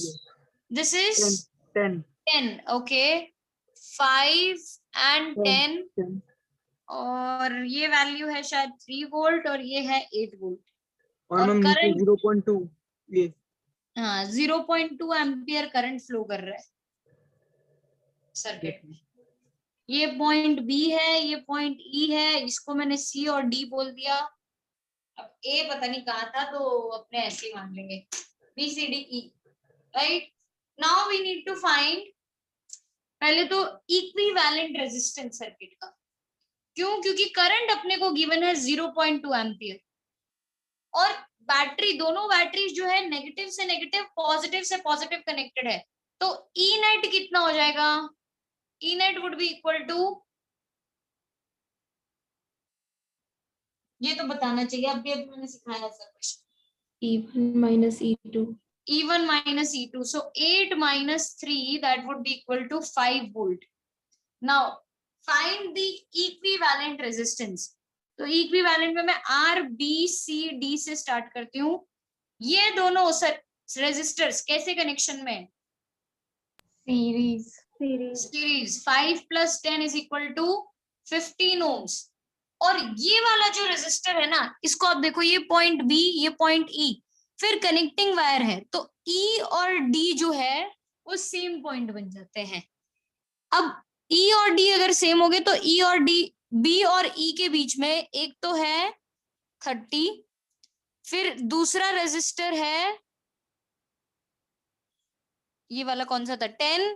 This is 10. Okay, 5 and 10. और ये वैल्यू है शायद 3 वोल्ट और ये है 8 वोल्ट. और करंट 0.2. ये हाँ 0.2 एम्पियर करंट फ्लो कर रहा है सर्किट में. ये पॉइंट बी है, ये पॉइंट ई है. इसको मैंने सी और डी बोल दिया. अब ए पता नहीं कहाँ था तो अपने ऐसे ही मान लेंगे. B C D E. Right. Now we need to find पहले तो इक्विवेलेंट रेजिस्टेंस सर्किट का. क्यों? क्योंकि करंट अपने को गिवन है 0.2 एम्पियर और बैटरी, दोनों बैटरीज जो है नेगेटिव से नेगेटिव, पॉजिटिव से पॉजिटिव कनेक्टेड है. तो ई नेट कितना हो जाएगा? E net would be equal to, ये तो बताना चाहिए, अभी अभी मैंने सिखाया ऐसा question, E1 minus E2. E1 minus E2. So 8 minus 3, that would be equal to 5 volt. Now find the equivalent resistance. तो equivalent में मैं R, B, C, D से स्टार्ट करती हूँ. ये दोनों रेजिस्टर्स कैसे कनेक्शन में? Series. 5 plus 10 is equal to 15 ohms. और ये वाला जो रेजिस्टर है ना, इसको आप देखो, ये पॉइंट बी, ये पॉइंट ई, फिर कनेक्टिंग वायर है, तो ई और डी जो है वो सेम पॉइंट बन जाते हैं. अब ई और डी अगर सेम हो गए तो ई और डी, बी और ई के बीच में एक तो है 30, फिर दूसरा रेजिस्टर है ये वाला, कौन सा था, 10,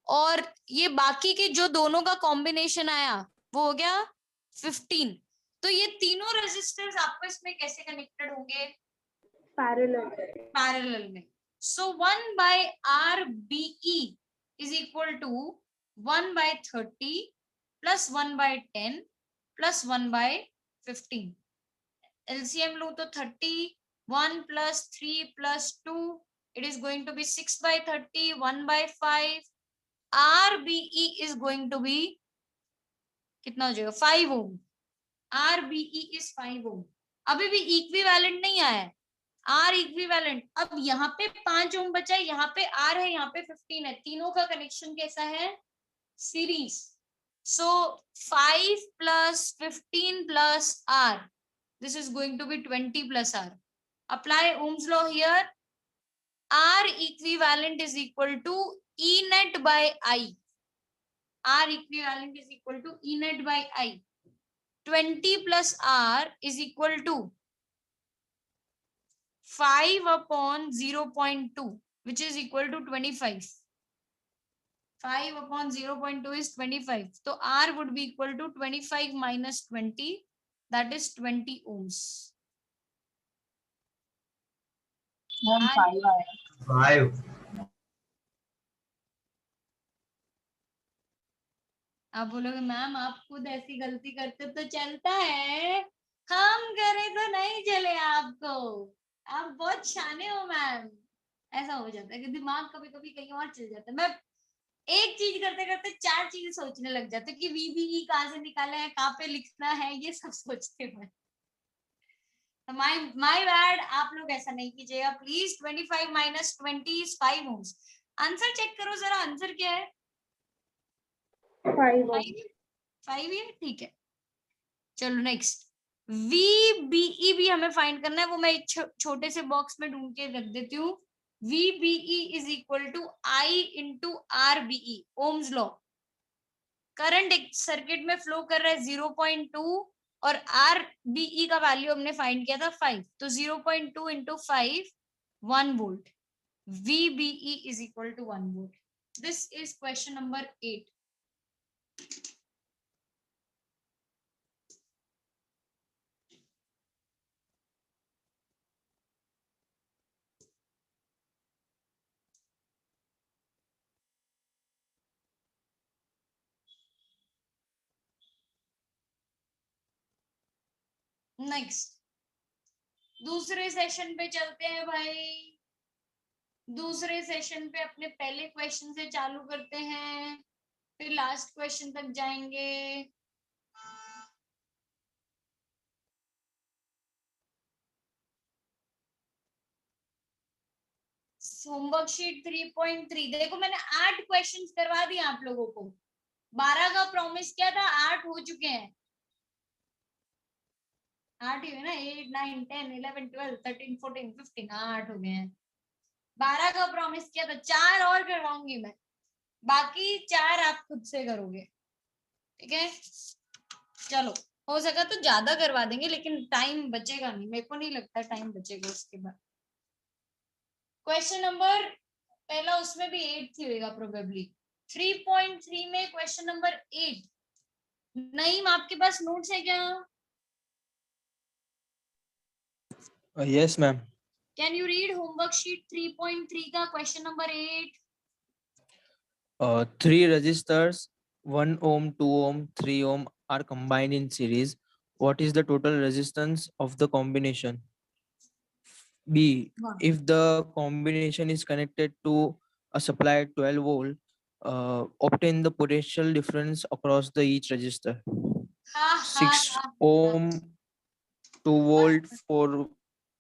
और ये बाकी के जो दोनों का कॉम्बिनेशन आया वो हो गया 15. तो ये तीनों रेजिस्टर्स आपस में कैसे कनेक्टेड होंगे? पैरेलल में. सो 1 by RBE is equal to 1 by 30 plus 1 by 10 plus 1 by 15. LCM लो तो 30, 1 plus 3 plus 2, it is going to be 6 by 30, 1 by 5. RBE is going to be कितना हो जाएगा? 5 ohm. RBE is 5 ohm. अभी भी equivalent नहीं आया है. R equivalent. अब यहाँ पे 5 ohm बचा है, यहाँ पे R है, यहाँ पे 15 है. तीनों का कनेक्शन कैसा है? Series. So 5 plus 15 plus R. This is going to be 20 plus R. Apply Ohm's law here. R equivalent is equal to E net by I. R equivalent is equal to E net by I. 20 plus R is equal to 5 upon 0.2, which is equal to 25. 5 upon 0.2 is 25. So R would be equal to 25 minus 20, that is 20 ohms. 5. आप बोलोगे ma'am आप खुद ऐसी गलती करते तो चलता है, हम करे तो नहीं चले आपको, आप बहुत शाने हो मैम. ऐसा हो जाता है कि दिमाग कभी कभी कहीं और चल जाता है. मैं एक चीज करते करते 4 चीजें सोचने लग जाते कि VBE कहाँ से निकाले हैं, कहाँ पे लिखना है, ये सब सोचते हुए. My bad. आप लोग ऐसा नहीं कीजिएगा please. 25 minus 20 is 5 ohms. Answer check करो जरा, आंसर क्या है? 5 है. ठीक है, चलो नेक्स्ट. VBE भी हमें फाइंड करना है, वो मैं एक छोटे से बॉक्स में ढूंढ के रख देती हूँ. VBE is equal to I into RBE. Ohm's law. Current एक सर्किट में फ्लो कर रहा है 0.2 और RBE का वैल्यू हमने फाइंड किया था 5, तो 0.2 into 5, 1 volt. VBE is equal to 1 volt. This is question number 8. Next दूसरे सेशन पे चलते हैं भाई. दूसरे सेशन पे अपने पहले क्वेश्चन से चालू करते हैं, फिर लास्ट क्वेश्चन तक जाएंगे. Homework sheet 3.3. देखो मैंने 8 क्वेश्चंस करवा दिए आप लोगों को. 12 का प्रॉमिस किया था, 8 हो चुके हैं. 8 ही है ना, 8, 9, 10, 11, 12, 13, 14, 15, 8 हो गए हैं. 12 का प्रॉमिस किया था, 4 और करवाऊंगी मैं, बाकी 4 आप खुद से करोगे. ठीक है, चलो हो सका तो ज्यादा करवा देंगे, लेकिन टाइम बचेगा नहीं, मेरे को नहीं लगता टाइम बचेगा उसके बाद. क्वेश्चन नंबर पहला उसमें भी 8 थी होगा प्रोबेबली. 3.3 में क्वेश्चन नंबर 8. नईम आपके पास नोट्स है क्या? Yes, ma'am. Can you read homework sheet 3.3 का question number 8? 3 resistors 1 ohm, 2 ohm, 3 ohm are combined in series, what is the total resistance of the combination? B. Wow. If the combination is connected to a supply at 12 volt, obtain the potential difference across the each resistor. हा 6 ohm, 2 volt, 4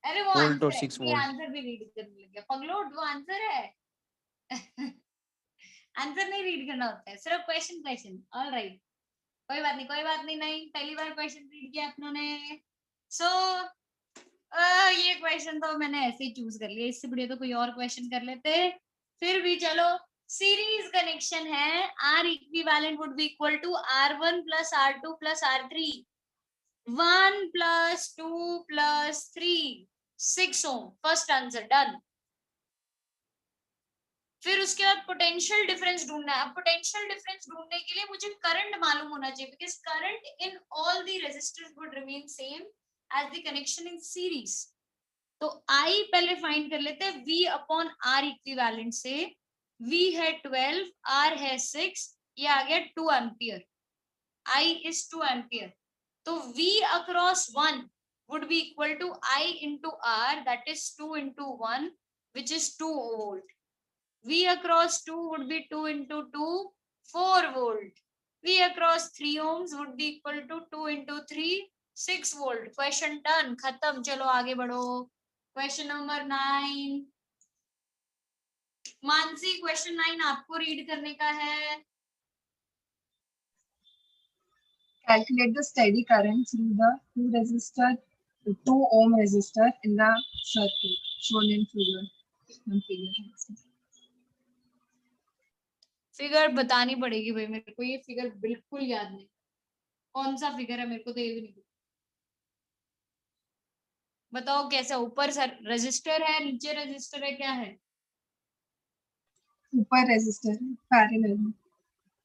अरे वो volt or answer है, 6 ये volt. Answer भी read करने लग गया पगलोट, वो आंसर है। आंसर नहीं रीड करना होता है, सिर्फ क्वेश्चन क्वेश्चन। ऑल राइट, कोई बात नहीं, कोई बात नहीं, नहीं पहली बार क्वेश्चन रीड किया अपनों ने। सो ये क्वेश्चन तो मैंने ऐसे ही चूज कर लिया, इससे बढ़िया तो कोई और क्वेश्चन कर लेते। फिर भी चलो, सीरीज कनेक्शन है, R equivalent would be equal to R1 plus R2 plus R3, 1 plus 2 plus 3, 6 ohm. First answer done. फिर उसके बाद पोटेंशियल डिफरेंस ढूंढना है। अब पोटेंशियल डिफरेंस ढूंढने के लिए मुझे करंट मालूम होना चाहिए, because current in all the resistors would remain same as the connection in series. तो आई पहले फाइंड कर लेते हैं, V अपॉन आर इक्विवेलेंट से। V है 12, R है 6, ये आ गया 2 एम्पियर। I is 2 एम्पियर, तो V across 1 would be equal to I into R, that is 2 into 1, which is 2 volt. V across 2 would be 2 into 2, 4 volt. V across 3 ohms would be equal to 2 into 3, 6 volt. Question done, खत्म। चलो आगे बढ़ो। Question number 9। Mansi, question 9 आपको read करने का है। Calculate the steady current through the 2 ohm resistor in the circuit shown in figure. Figure बतानी पड़ेगी भाई मेरे को, ये फिगर बिल्कुल याद नहीं, कौन सा फिगर है मेरे को तो ये भी नहीं। बताओ कैसा, ऊपर सर रेजिस्टर है, नीचे रेजिस्टर है, क्या है? ऊपर रेजिस्टर पैरेलल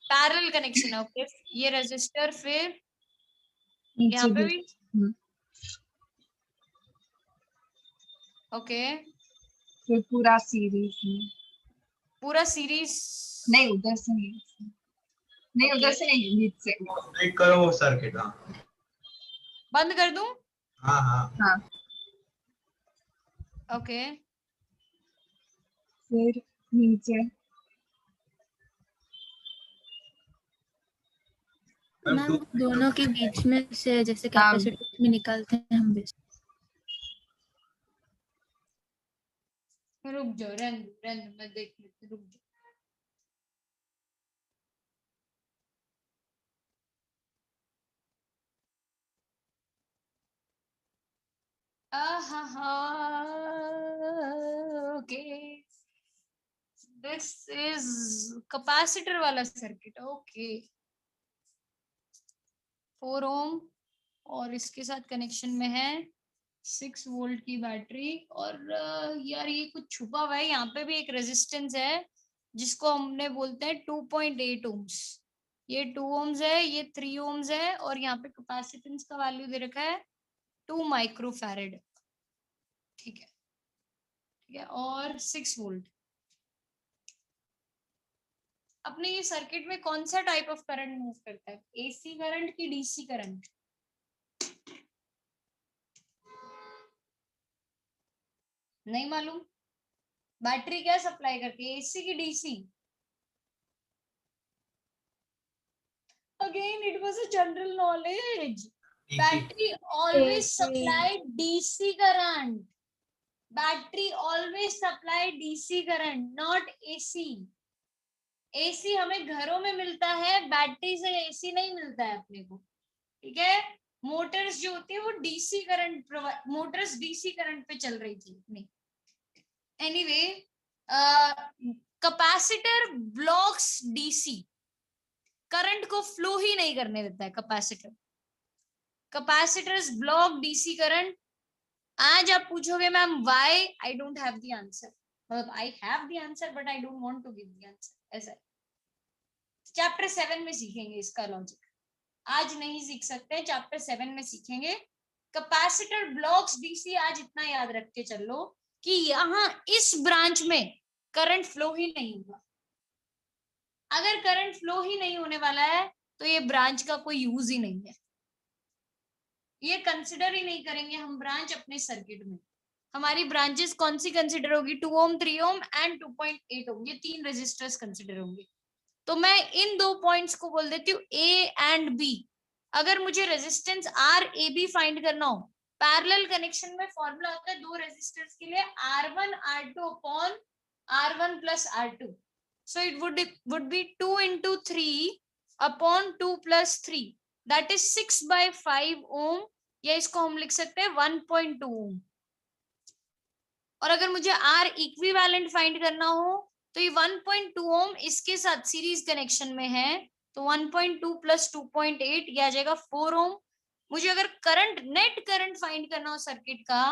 पैरेलल कनेक्शन है। ओके, ये रेजिस्टर, फिर यहाँ पे भी ओके, फिर पूरा सीरीज में, पूरा सीरीज नहीं उधर से नहीं, उधर से नहीं, बीच से। क्लिक करो वो सर्किट। हाँ बंद कर दूं? हाँ हाँ ओके, फिर नीचे मैम दोनों के बीच में से जैसे कैपेसिटर में निकलते हैं हम भी। रुक जाओ, रहने दो, मैं देख लेती, रुक जाओ। ओके, दिस इज कैपेसिटर वाला सर्किट। ओके, 4 ओम और इसके साथ कनेक्शन में है 6 वोल्ट की बैटरी। और यार ये कुछ छुपा हुआ है, यहाँ पे भी एक रेजिस्टेंस है जिसको हमने बोलते हैं 2.8 ओम्स। ये 2 ओम्स है, ये 3 ओम्स है, और यहाँ पे कैपेसिटेंस का वैल्यू दे रखा है 2 माइक्रोफैरेड। ठीक है, ठीक है, और 6 वोल्ट। अपने ये सर्किट में कौन सा टाइप ऑफ करंट मूव करता है, एसी करंट की डीसी करंट? नहीं मालूम। बैटरी क्या सप्लाई करती है, एसी की DC? Again it was a general knowledge. Battery always supply DC current. Battery always supply DC current, not AC. AC हमें घरों में मिलता है, बैटरी से एसी नहीं मिलता है अपने को। ठीक है, मोटर्स जो होती है वो DC current motors DC current पे चल रही थी अपनी। Anyway, capacitor blocks DC, current को फ्लो ही नहीं करने देता है capacitor. Capacitors block DC current. आज आप पूछोगे ma'am why, I don't have the answer, मतलब I have the answer but I don't want to give the answer. ऐसा चैप्टर 7 में सीखेंगे इसका लॉजिक, आज नहीं सीख सकते, चैप्टर 7 में सीखेंगे। कैपेसिटर ब्लॉक्स डीसी, आज इतना याद रख के चल लो कि यहाँ इस ब्रांच में करंट फ्लो ही नहीं होगा। अगर करंट फ्लो ही नहीं होने वाला है तो ये ब्रांच का कोई यूज ही नहीं है, ये कंसिडर ही नहीं करेंगे हम ब्रांच अपने सर्किट में। हमारी ब्रांचेस कौन सी कंसिडर होगी? 2 ओम, 3 ओम एंड 2.8 ओम, ये 3 रेजिस्टर्स कंसिडर होंगे। तो मैं इन 2 पॉइंट्स को बोल देती हूँ ए एंड बी। अगर मुझे resistance R A B find करना हो, पैरेलल कनेक्शन में फॉर्मूला होता है 2 रेजिस्टर्स के लिए R1 R2 upon R1 plus R2। So it would B 2 into 3 upon 2 plus 3, that is 6/5 ओम, या इसको हम लिख सकते हैं 1.2 ओम। और अगर मुझे R इक्विवेलेंट फाइंड करना हो तो ये 1.2 ओम इसके साथ सीरीज कनेक्शन में है, तो 1.2 प्लस 2.8 ये आ जाएगा 4 ओम। मुझे अगर करंट, नेट करंट फाइंड करना हो सर्किट का,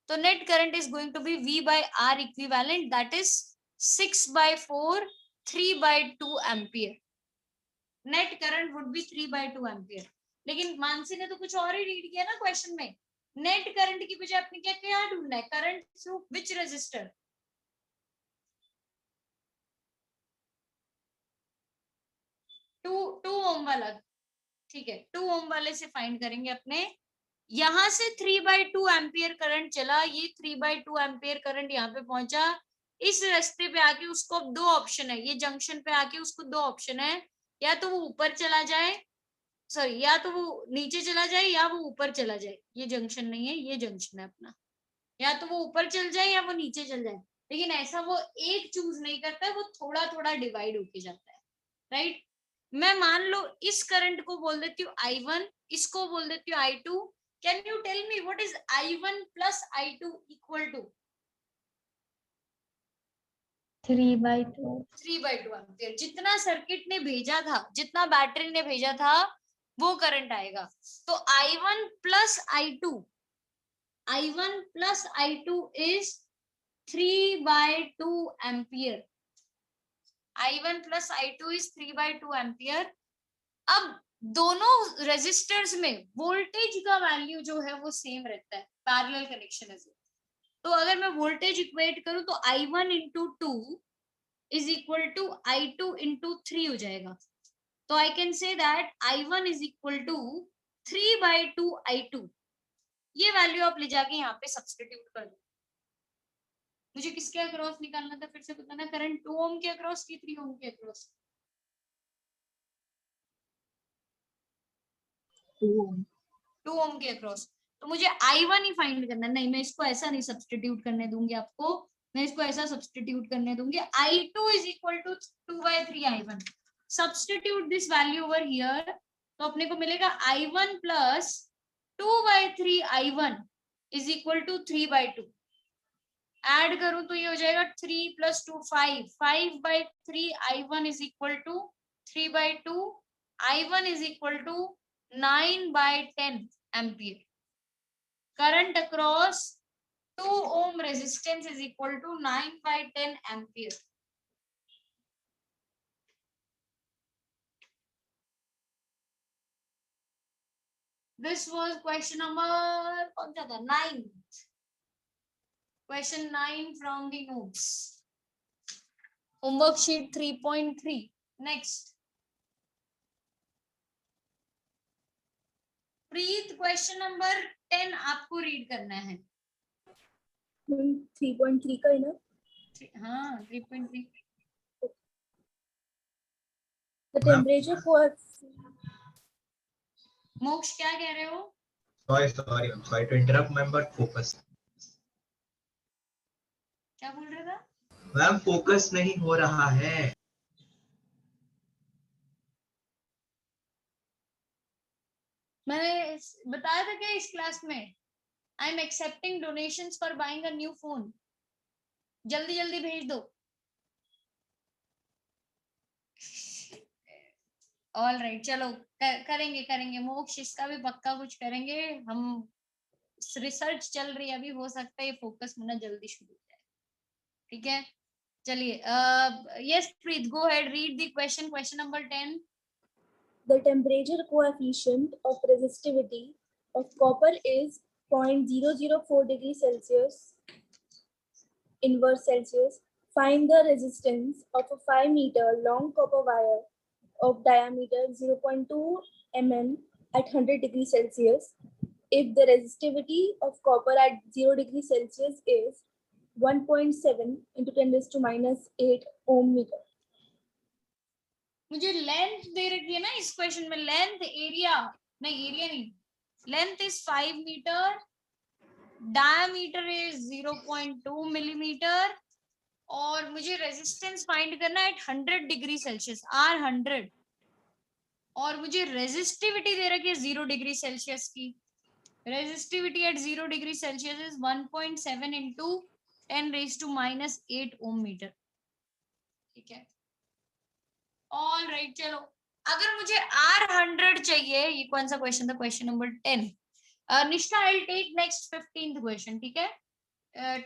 तो net current is going to be V by R equivalent, that is 6/4 3/2 ampere. Net current would be 3/2 ampere. लेकिन मानसी ने तो कुछ और ही रीड किया ना क्वेश्चन में, नेट करंट की बजाय आपने क्या क्या ढूंढना है? Current through which resistor? Two ohm वाला, ठीक है, 2 ओम वाले से फाइंड करेंगे अपने। यहां से 3/2 एम्पियर करंट चला, ये 3/2 एम्पियर करंट यहाँ पे पहुंचा, इस रास्ते पे आके उसको अब 2 ऑप्शन है, ये जंक्शन पे आके उसको 2 ऑप्शन है, या तो वो ऊपर चला जाए, सॉरी, या तो वो नीचे चला जाए या वो ऊपर चला जाए। ये जंक्शन नहीं है, ये जंक्शन है अपना, या तो वो ऊपर चल जाए या वो नीचे चल जाए। लेकिन ऐसा वो एक चूज नहीं करता है, वो थोड़ा थोड़ा डिवाइड होके जाता है, राइट। मैं मान लो इस करंट को बोल देती हूँ I1, इसको बोल देती हूँ I2। Can you tell me what is I1 plus I2 equal to? 3/2। 3/2 ampere. जितना सर्किट ने भेजा था, जितना बैटरी ने भेजा था, वो करंट आएगा। तो I1 plus I2, I1 plus I2 is 3/2 ampere. I1 plus I2 is 3/2 ampere. अब दोनों रेजिस्टर्स में वोल्टेज का वैल्यू जो है वो सेम रहता है, पैरेलल कनेक्शन है। तो अगर मैं वोल्टेज इक्वेट करूं तो I1 into 2 is equal to I2 into 3 हो जाएगा। तो I can say that I1 is equal to 3/2 I2। ये वैल्यू आप ले जाके यहाँ पे सब्स्टिट्यूट कर दो। मुझे किसके अक्रॉस निकालना था फिर से बताना? करंट 2 ओम के अक्रॉस की 3 ओम के अक्रॉस? 2 ओम के अक्रॉस। तो मुझे I1 ही फाइंड करना है। नहीं, मैं इसको ऐसा नहीं सब्स्टिट्यूट करने दूंगी आपको, मैं इसको ऐसा सब्स्टिट्यूट करने दूंगी। I2 is equal to 2/3 I1। Substitute this value over here, तो अपने को मिलेगा I1 plus 2/3 I1 is equal to 3/2। Add करूं तो ये हो जाएगा 3 + 2 5, 5/3 I1 is equal to 3/2, I1 is equal to 9/10 ampere. Current across 2 ohm resistance is equal to 9/10 ampere. This was question number कौन सा था? 9। Question 9 from the notes. Homework sheet 3.3. Next. Preet, question number 10 आपको read करना है। 3.3 का है ना? हाँ, 3.3। The temperature coefficient. मोक्ष क्या कह रहे हो? Sorry, I'm sorry to interrupt, ma'am, but focus. क्या बोल रहा था? मैम फोकस नहीं हो रहा है। मैंने बताया था क्या इस क्लास में? I am accepting donations for buying a new phone. जल्दी जल्दी भेज दो। ऑल राइट, चलो करेंगे करेंगे मोक्ष, इसका भी पक्का कुछ करेंगे हम। रिसर्च चल रही है अभी, हो सकता है ये फोकस होना जल्दी शुरू हो जाए। ठीक है, चलिए। Yes Preet, go ahead, read the question. Question number 10। The temperature coefficient of resistivity of copper is 0.004 degrees Celsius, inverse Celsius, Find the resistance of a 5-meter long copper wire of diameter 0.2 mm at 100 degrees Celsius if the resistivity of copper at 0 degrees Celsius is 1.7 into 10 raised to minus 8 ohm meter. मुझे length दे रखी है ना इस question में, length area नहीं, length is 5 metre, diameter is 0.2 millimetre, और मुझे रेजिस्टेंस फाइंड करना है 100 डिग्री सेल्सियस R100, और मुझे रेजिस्टिविटी दे रखी है 0 डिग्री सेल्सियस की। Resistivity at 0 degree Celsius is 1.7 into 10 raised to minus 8 ohm metre. ठीक है, ऑल राइट, चलो अगर मुझे R100 चाहिए, ये कौन सा क्वेश्चन था, question number 10। Nishtha I will take next 15th question, ठीक है,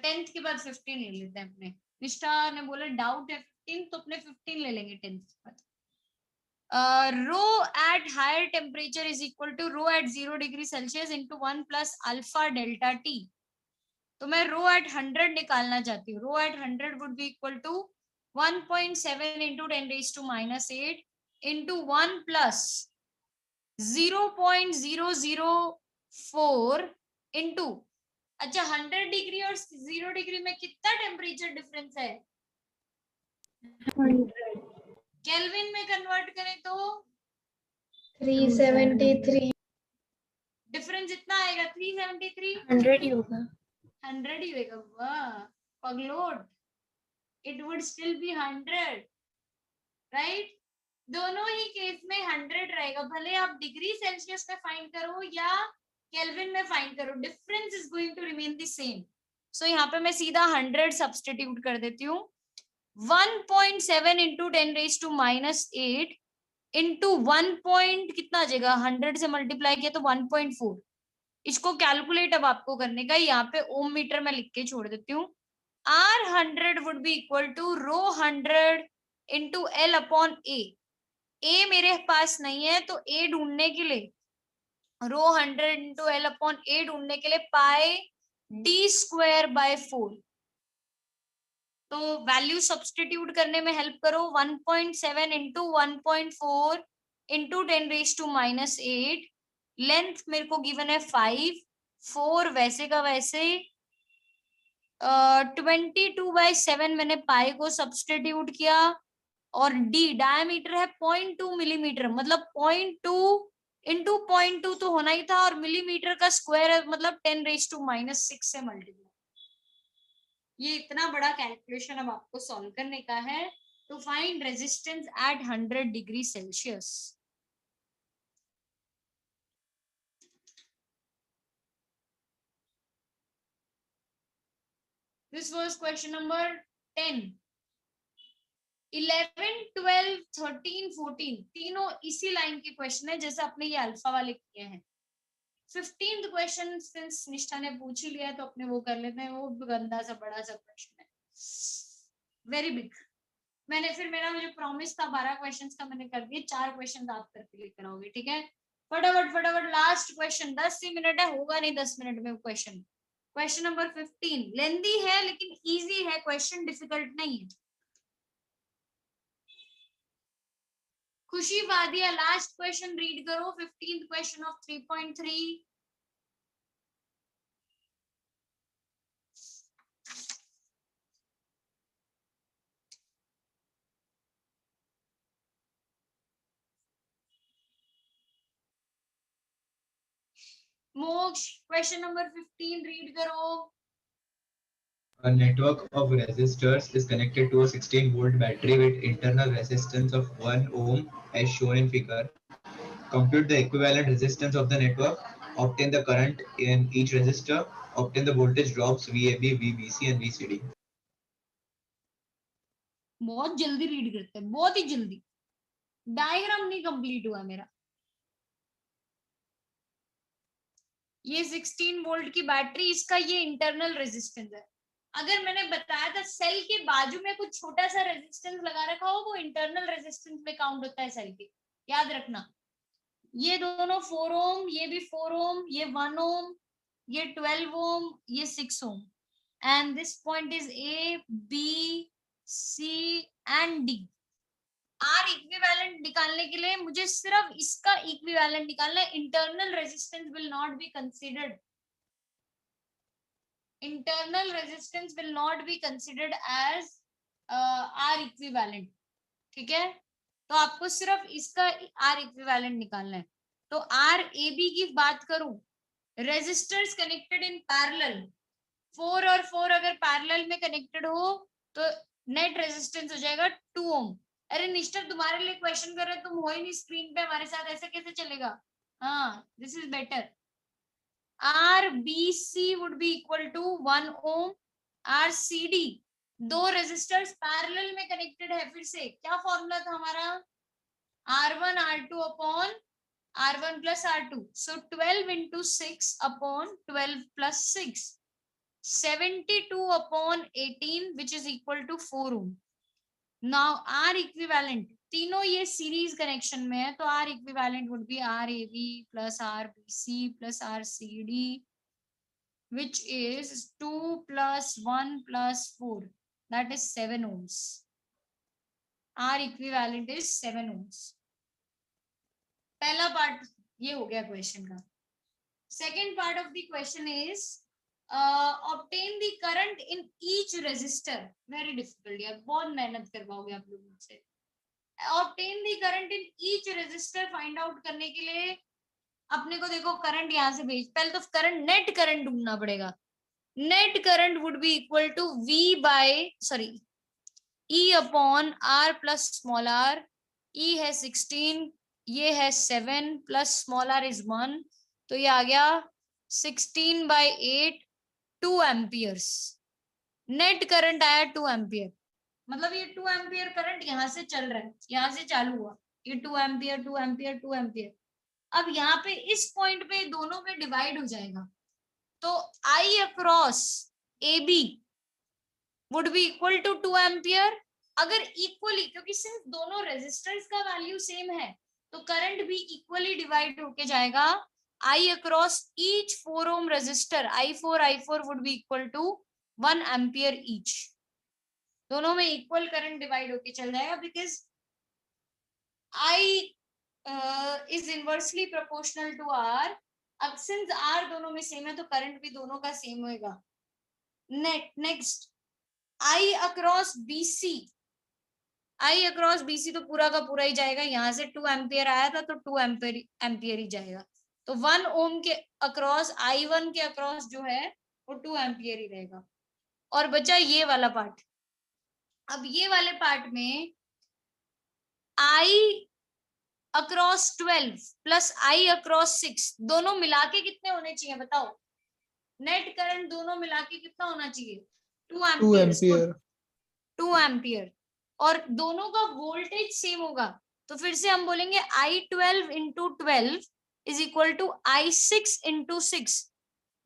10th के बाद 15 ले लेते हैं अपने। निष्ठा ने बोला डाउट है 15, तो अपने 15 ले लेंगे 10th के बाद। Rho at higher temperature is equal to rho at 0 degree Celsius into 1 plus alpha delta T. तो मैं रो एट 100 निकालना चाहती हूँ। Rho at 100 would be equal to 1.7 into 10 raised to minus 8 into 1 plus 0.004 into, अच्छा 100 degree और 0 degree में कितना temperature difference है? 100 केल्विन में कन्वर्ट करें तो 373 डिफरेंस इतना आएगा, 373 100 ही होगा। 100 ही होगा। वाह पगलोट, it would still be 100, right? दोनों ही केस में 100 रहेगा, भले आप डिग्री सेल्सियस में फाइंड करो या केल्विन में फाइंड करो, difference is going to remain the same. So यहाँ पे मैं सीधा 100 सब्स्टिट्यूट कर देती हूँ। 1.7 into 10 raised to minus 8 into 1 point कितना आ जाएगा, 100 से मल्टीप्लाई किया तो 1.4। इसको कैलकुलेट अब आपको करने का, यहाँ पे ओम मीटर में लिख के छोड़ देती हूँ। R100 would be equal to rho 100 into L upon A। A मेरे पास नहीं है, तो A ढूंढने के लिए रो 100 into L upon A ढूंढने के लिए पाई D square by 4। तो वैल्यू सब्स्टिट्यूट करने में हेल्प करो। 1.7 into 1.4 into 10 raised to minus 8। Length मेरे को गिवन है 5, 4 वैसे का वैसे, 22/7 मैंने पाई को सब्स्टिट्यूट किया, और डी डायमीटर है 0.2 मिलीमीटर, मतलब 0.2 into 0.2 तो होना ही था, और मिलीमीटर का स्क्वायर है मतलब 10 raised to minus 6 से मल्टीप्लाई। ये इतना बड़ा कैलकुलेशन अब आपको सॉल्व करने का है to find resistance at 100 degree Celsius. This was question number 10. 11, 12, 13, 14 तीनों इसी लाइन के क्वेश्चन है जैसे अपने ये अल्फा वाले किए हैं। 15th क्वेश्चन सिंस निष्ठा ने पूछ ही लिया तो अपने वो कर लेते हैं। वो गंदा सा बड़ा सा क्वेश्चन है, वेरी बिग। मैंने फिर मेरा मुझे प्रॉमिस था 12 क्वेश्चंस का, मैंने कर दिए। 4 क्वेश्चन आप करके लेकर आओगे, ठीक है? फटाफट फटाफट लास्ट क्वेश्चन, 10 ही मिनट है, होगा नहीं 10 मिनट में क्वेश्चन। क्वेश्चन नंबर 15 लेंथी है लेकिन इजी है क्वेश्चन, डिफिकल्ट नहीं है। खुशी वादिया लास्ट क्वेश्चन रीड करो, 15th क्वेश्चन ऑफ 3.3। मोक्ष क्वेश्चन नंबर 15 रीड करो। A network of resistors is connected to a 16-volt battery with internal resistance of 1 ohm as shown in figure. Compute the equivalent resistance of the network. Obtain the current in each resistor. Obtain the voltage drops VAB, VBC and VCD. बहुत जल्दी read करते हैं, बहुत ही जल्दी। Diagram नहीं complete हुआ मेरा। ये 16 वोल्ट की बैटरी, इसका ये इंटरनल रेजिस्टेंस है। अगर मैंने बताया था सेल के बाजू में कुछ छोटा सा रेजिस्टेंस लगा रखा हो, वो इंटरनल रेजिस्टेंस में काउंट होता है सेल के, याद रखना। ये दोनों 4 ओम, ये भी 4 ओम, ये 1 ओम, ये 12 ओम, ये 6 ohm, and this point is A, B, C and D. R equivalent निकालने के लिए मुझे सिर्फ इसका इक्विवेलेंट निकालना है। Internal resistance will not be considered, internal resistance will not be considered as R equivalent, ठीक है। तो आपको सिर्फ इसका आर इक्विवेलेंट निकालना है। तो आर ए बी की बात करूं, रेजिस्टर्स कनेक्टेड इन पैरेलल, 4 और 4 अगर पैरेलल में कनेक्टेड हो तो नेट रेजिस्टेंस हो जाएगा 2 ओम। अरे निश्चल तुम्हारे लिए क्वेश्चन कर रहे हैं, तुम हो ही नहीं स्क्रीन पे हमारे साथ, ऐसे कैसे चलेगा। हाँ, this is better. R B C would be equal to 1 ohm. R C D, दो रेजिस्टर्स पैरेलल में कनेक्टेड है, फिर से क्या फॉर्मूला था हमारा, R1 R2 upon R1 plus R2. So 12 into 6 upon 12 plus 6. 72 upon 18 which is equal to 4 ohm. Now R equivalent, तीनों ये सीरीज कनेक्शन में है, तो R equivalent would be RAB plus RBC plus RCD which is 2 plus 1 plus 4, that is 7 ohms. R equivalent is 7 ohms. पहला part ये हो गया क्वेश्चन का। Second part of the question is obtain the current in each resistor. Very difficult यार, बहुत मेहनत करवाओगे आप लोगों से। Obtain the current in each resistor find out करने के लिए अपने को देखो करंट यहाँ से भेज, पहले तो करंट, नेट करंट ढूंढना पड़ेगा। Net current would be equal to V by E upon R plus small r। E है 16, ये है 7 प्लस स्मॉल r इज 1, तो ये आ गया 16 बाय 8, 2 एम्पियर्स। नेट करंट आया 2 एम्पियर, मतलब ये 2 एम्पियर करंट यहाँ से चल रहा है, यहाँ से चालू हुआ, ये 2 एम्पियर 2 एम्पियर 2 एम्पियर। अब यहाँ पे इस पॉइंट पे दोनों में डिवाइड हो जाएगा, तो I across AB would be equal to 2 ampere. अगर इक्वली, क्योंकि सिर्फ दोनों रेजिस्टर्स का वैल्यू सेम है, तो करंट भी इक्वली डिवाइड होके जाएगा। I across each 4 ohm resistor, I4 would be equal to 1 ampere each. दोनों में इक्वल करंट डिवाइड होके चल जाएगा, because I is inversely proportional to R. अब सिंस R दोनों में सेम है, तो करंट भी दोनों का सेम होएगा। Next I across BC, I across BC तो पूरा का पूरा ही जाएगा, यहाँ से 2 एम्पियर आया था तो 2 एम्पियर ही जाएगा, तो 1 ओम के अक्रॉस, I1 के अक्रॉस जो है वो 2 एम्पियर ही रहेगा। और बचा ये वाला पार्ट। अब ये वाले पार्ट में I across 12 plus I across 6 दोनों मिला के कितने होने चाहिए बताओ। नेट करंट दोनों मिला के कितना होना चाहिए, 2 एम्पियर। 2 एम्पियर, और दोनों का वोल्टेज सेम होगा, तो फिर से हम बोलेंगे I12 into 12 is equal to I6 into 6,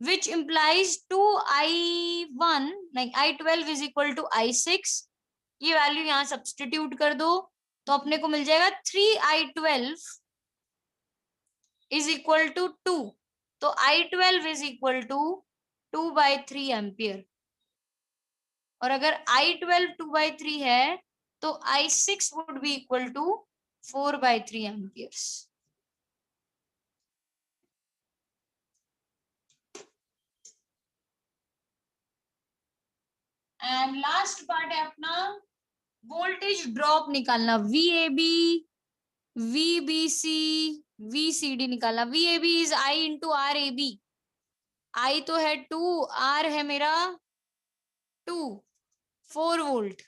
which implies 2I1, like I12 is equal to I6। ये वैल्यू यहाँ सब्स्टिट्यूट कर दो, तो अपने को मिल जाएगा 3I12 is equal to 2, तो I12 is equal to 2/3 ampere. और अगर I12 2/3 है, तो I6 would be equal to 4/3 amperes. And last part है अपना वोल्टेज ड्रॉप निकालना, VAB, VBC, VCD निकालना। VAB is I into RAB, I तो है 2, R है मेरा 2, 4 volt.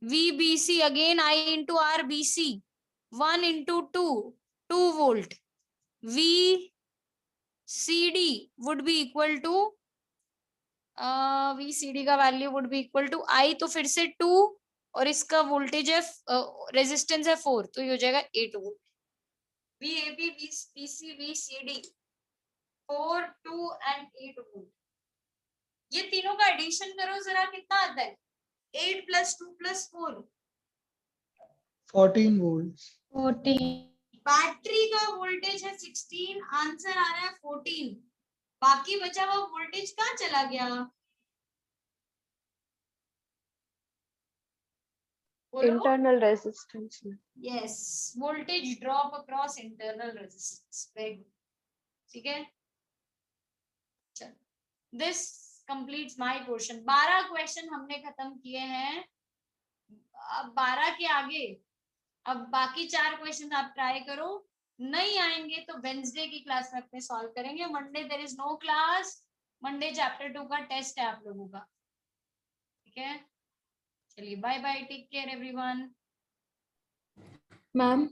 VBC again I into RBC, 1 into 2, 2 volt. VCD would be equal to VCD का value would be equal to I, तो फिर से 2 और इसका वोल्टेज है रेजिस्टेंस है 4, तो ये हो जाएगा 8 volt. VAB, VBC, VCD 4, 2 and 8 volt. ये तीनों का एडिशन करो जरा, कितना आता है, 8 plus 2 plus 4, 14 volts. 14। बैटरी का वोल्टेज है 16, आंसर आ रहा है 14। बाकी बचा हुआ वोल्टेज कहाँ चला गया, बोलो। इंटरनल रेजिस्टेंस में। Yes, voltage drop across internal resistance. Very good. ठीक है, चलो this completes my portion. 12 question हमने खत्म किए हैं। अब 12 के आगे अब बाकी 4 क्वेश्चन आप ट्राई करो, नहीं आएंगे तो वेंसडे की क्लास में अपने सॉल्व करेंगे। Monday there is no class, Monday chapter 2 का टेस्ट है आप लोगों का, ठीक है। चलिए bye bye, take care everyone. Ma'am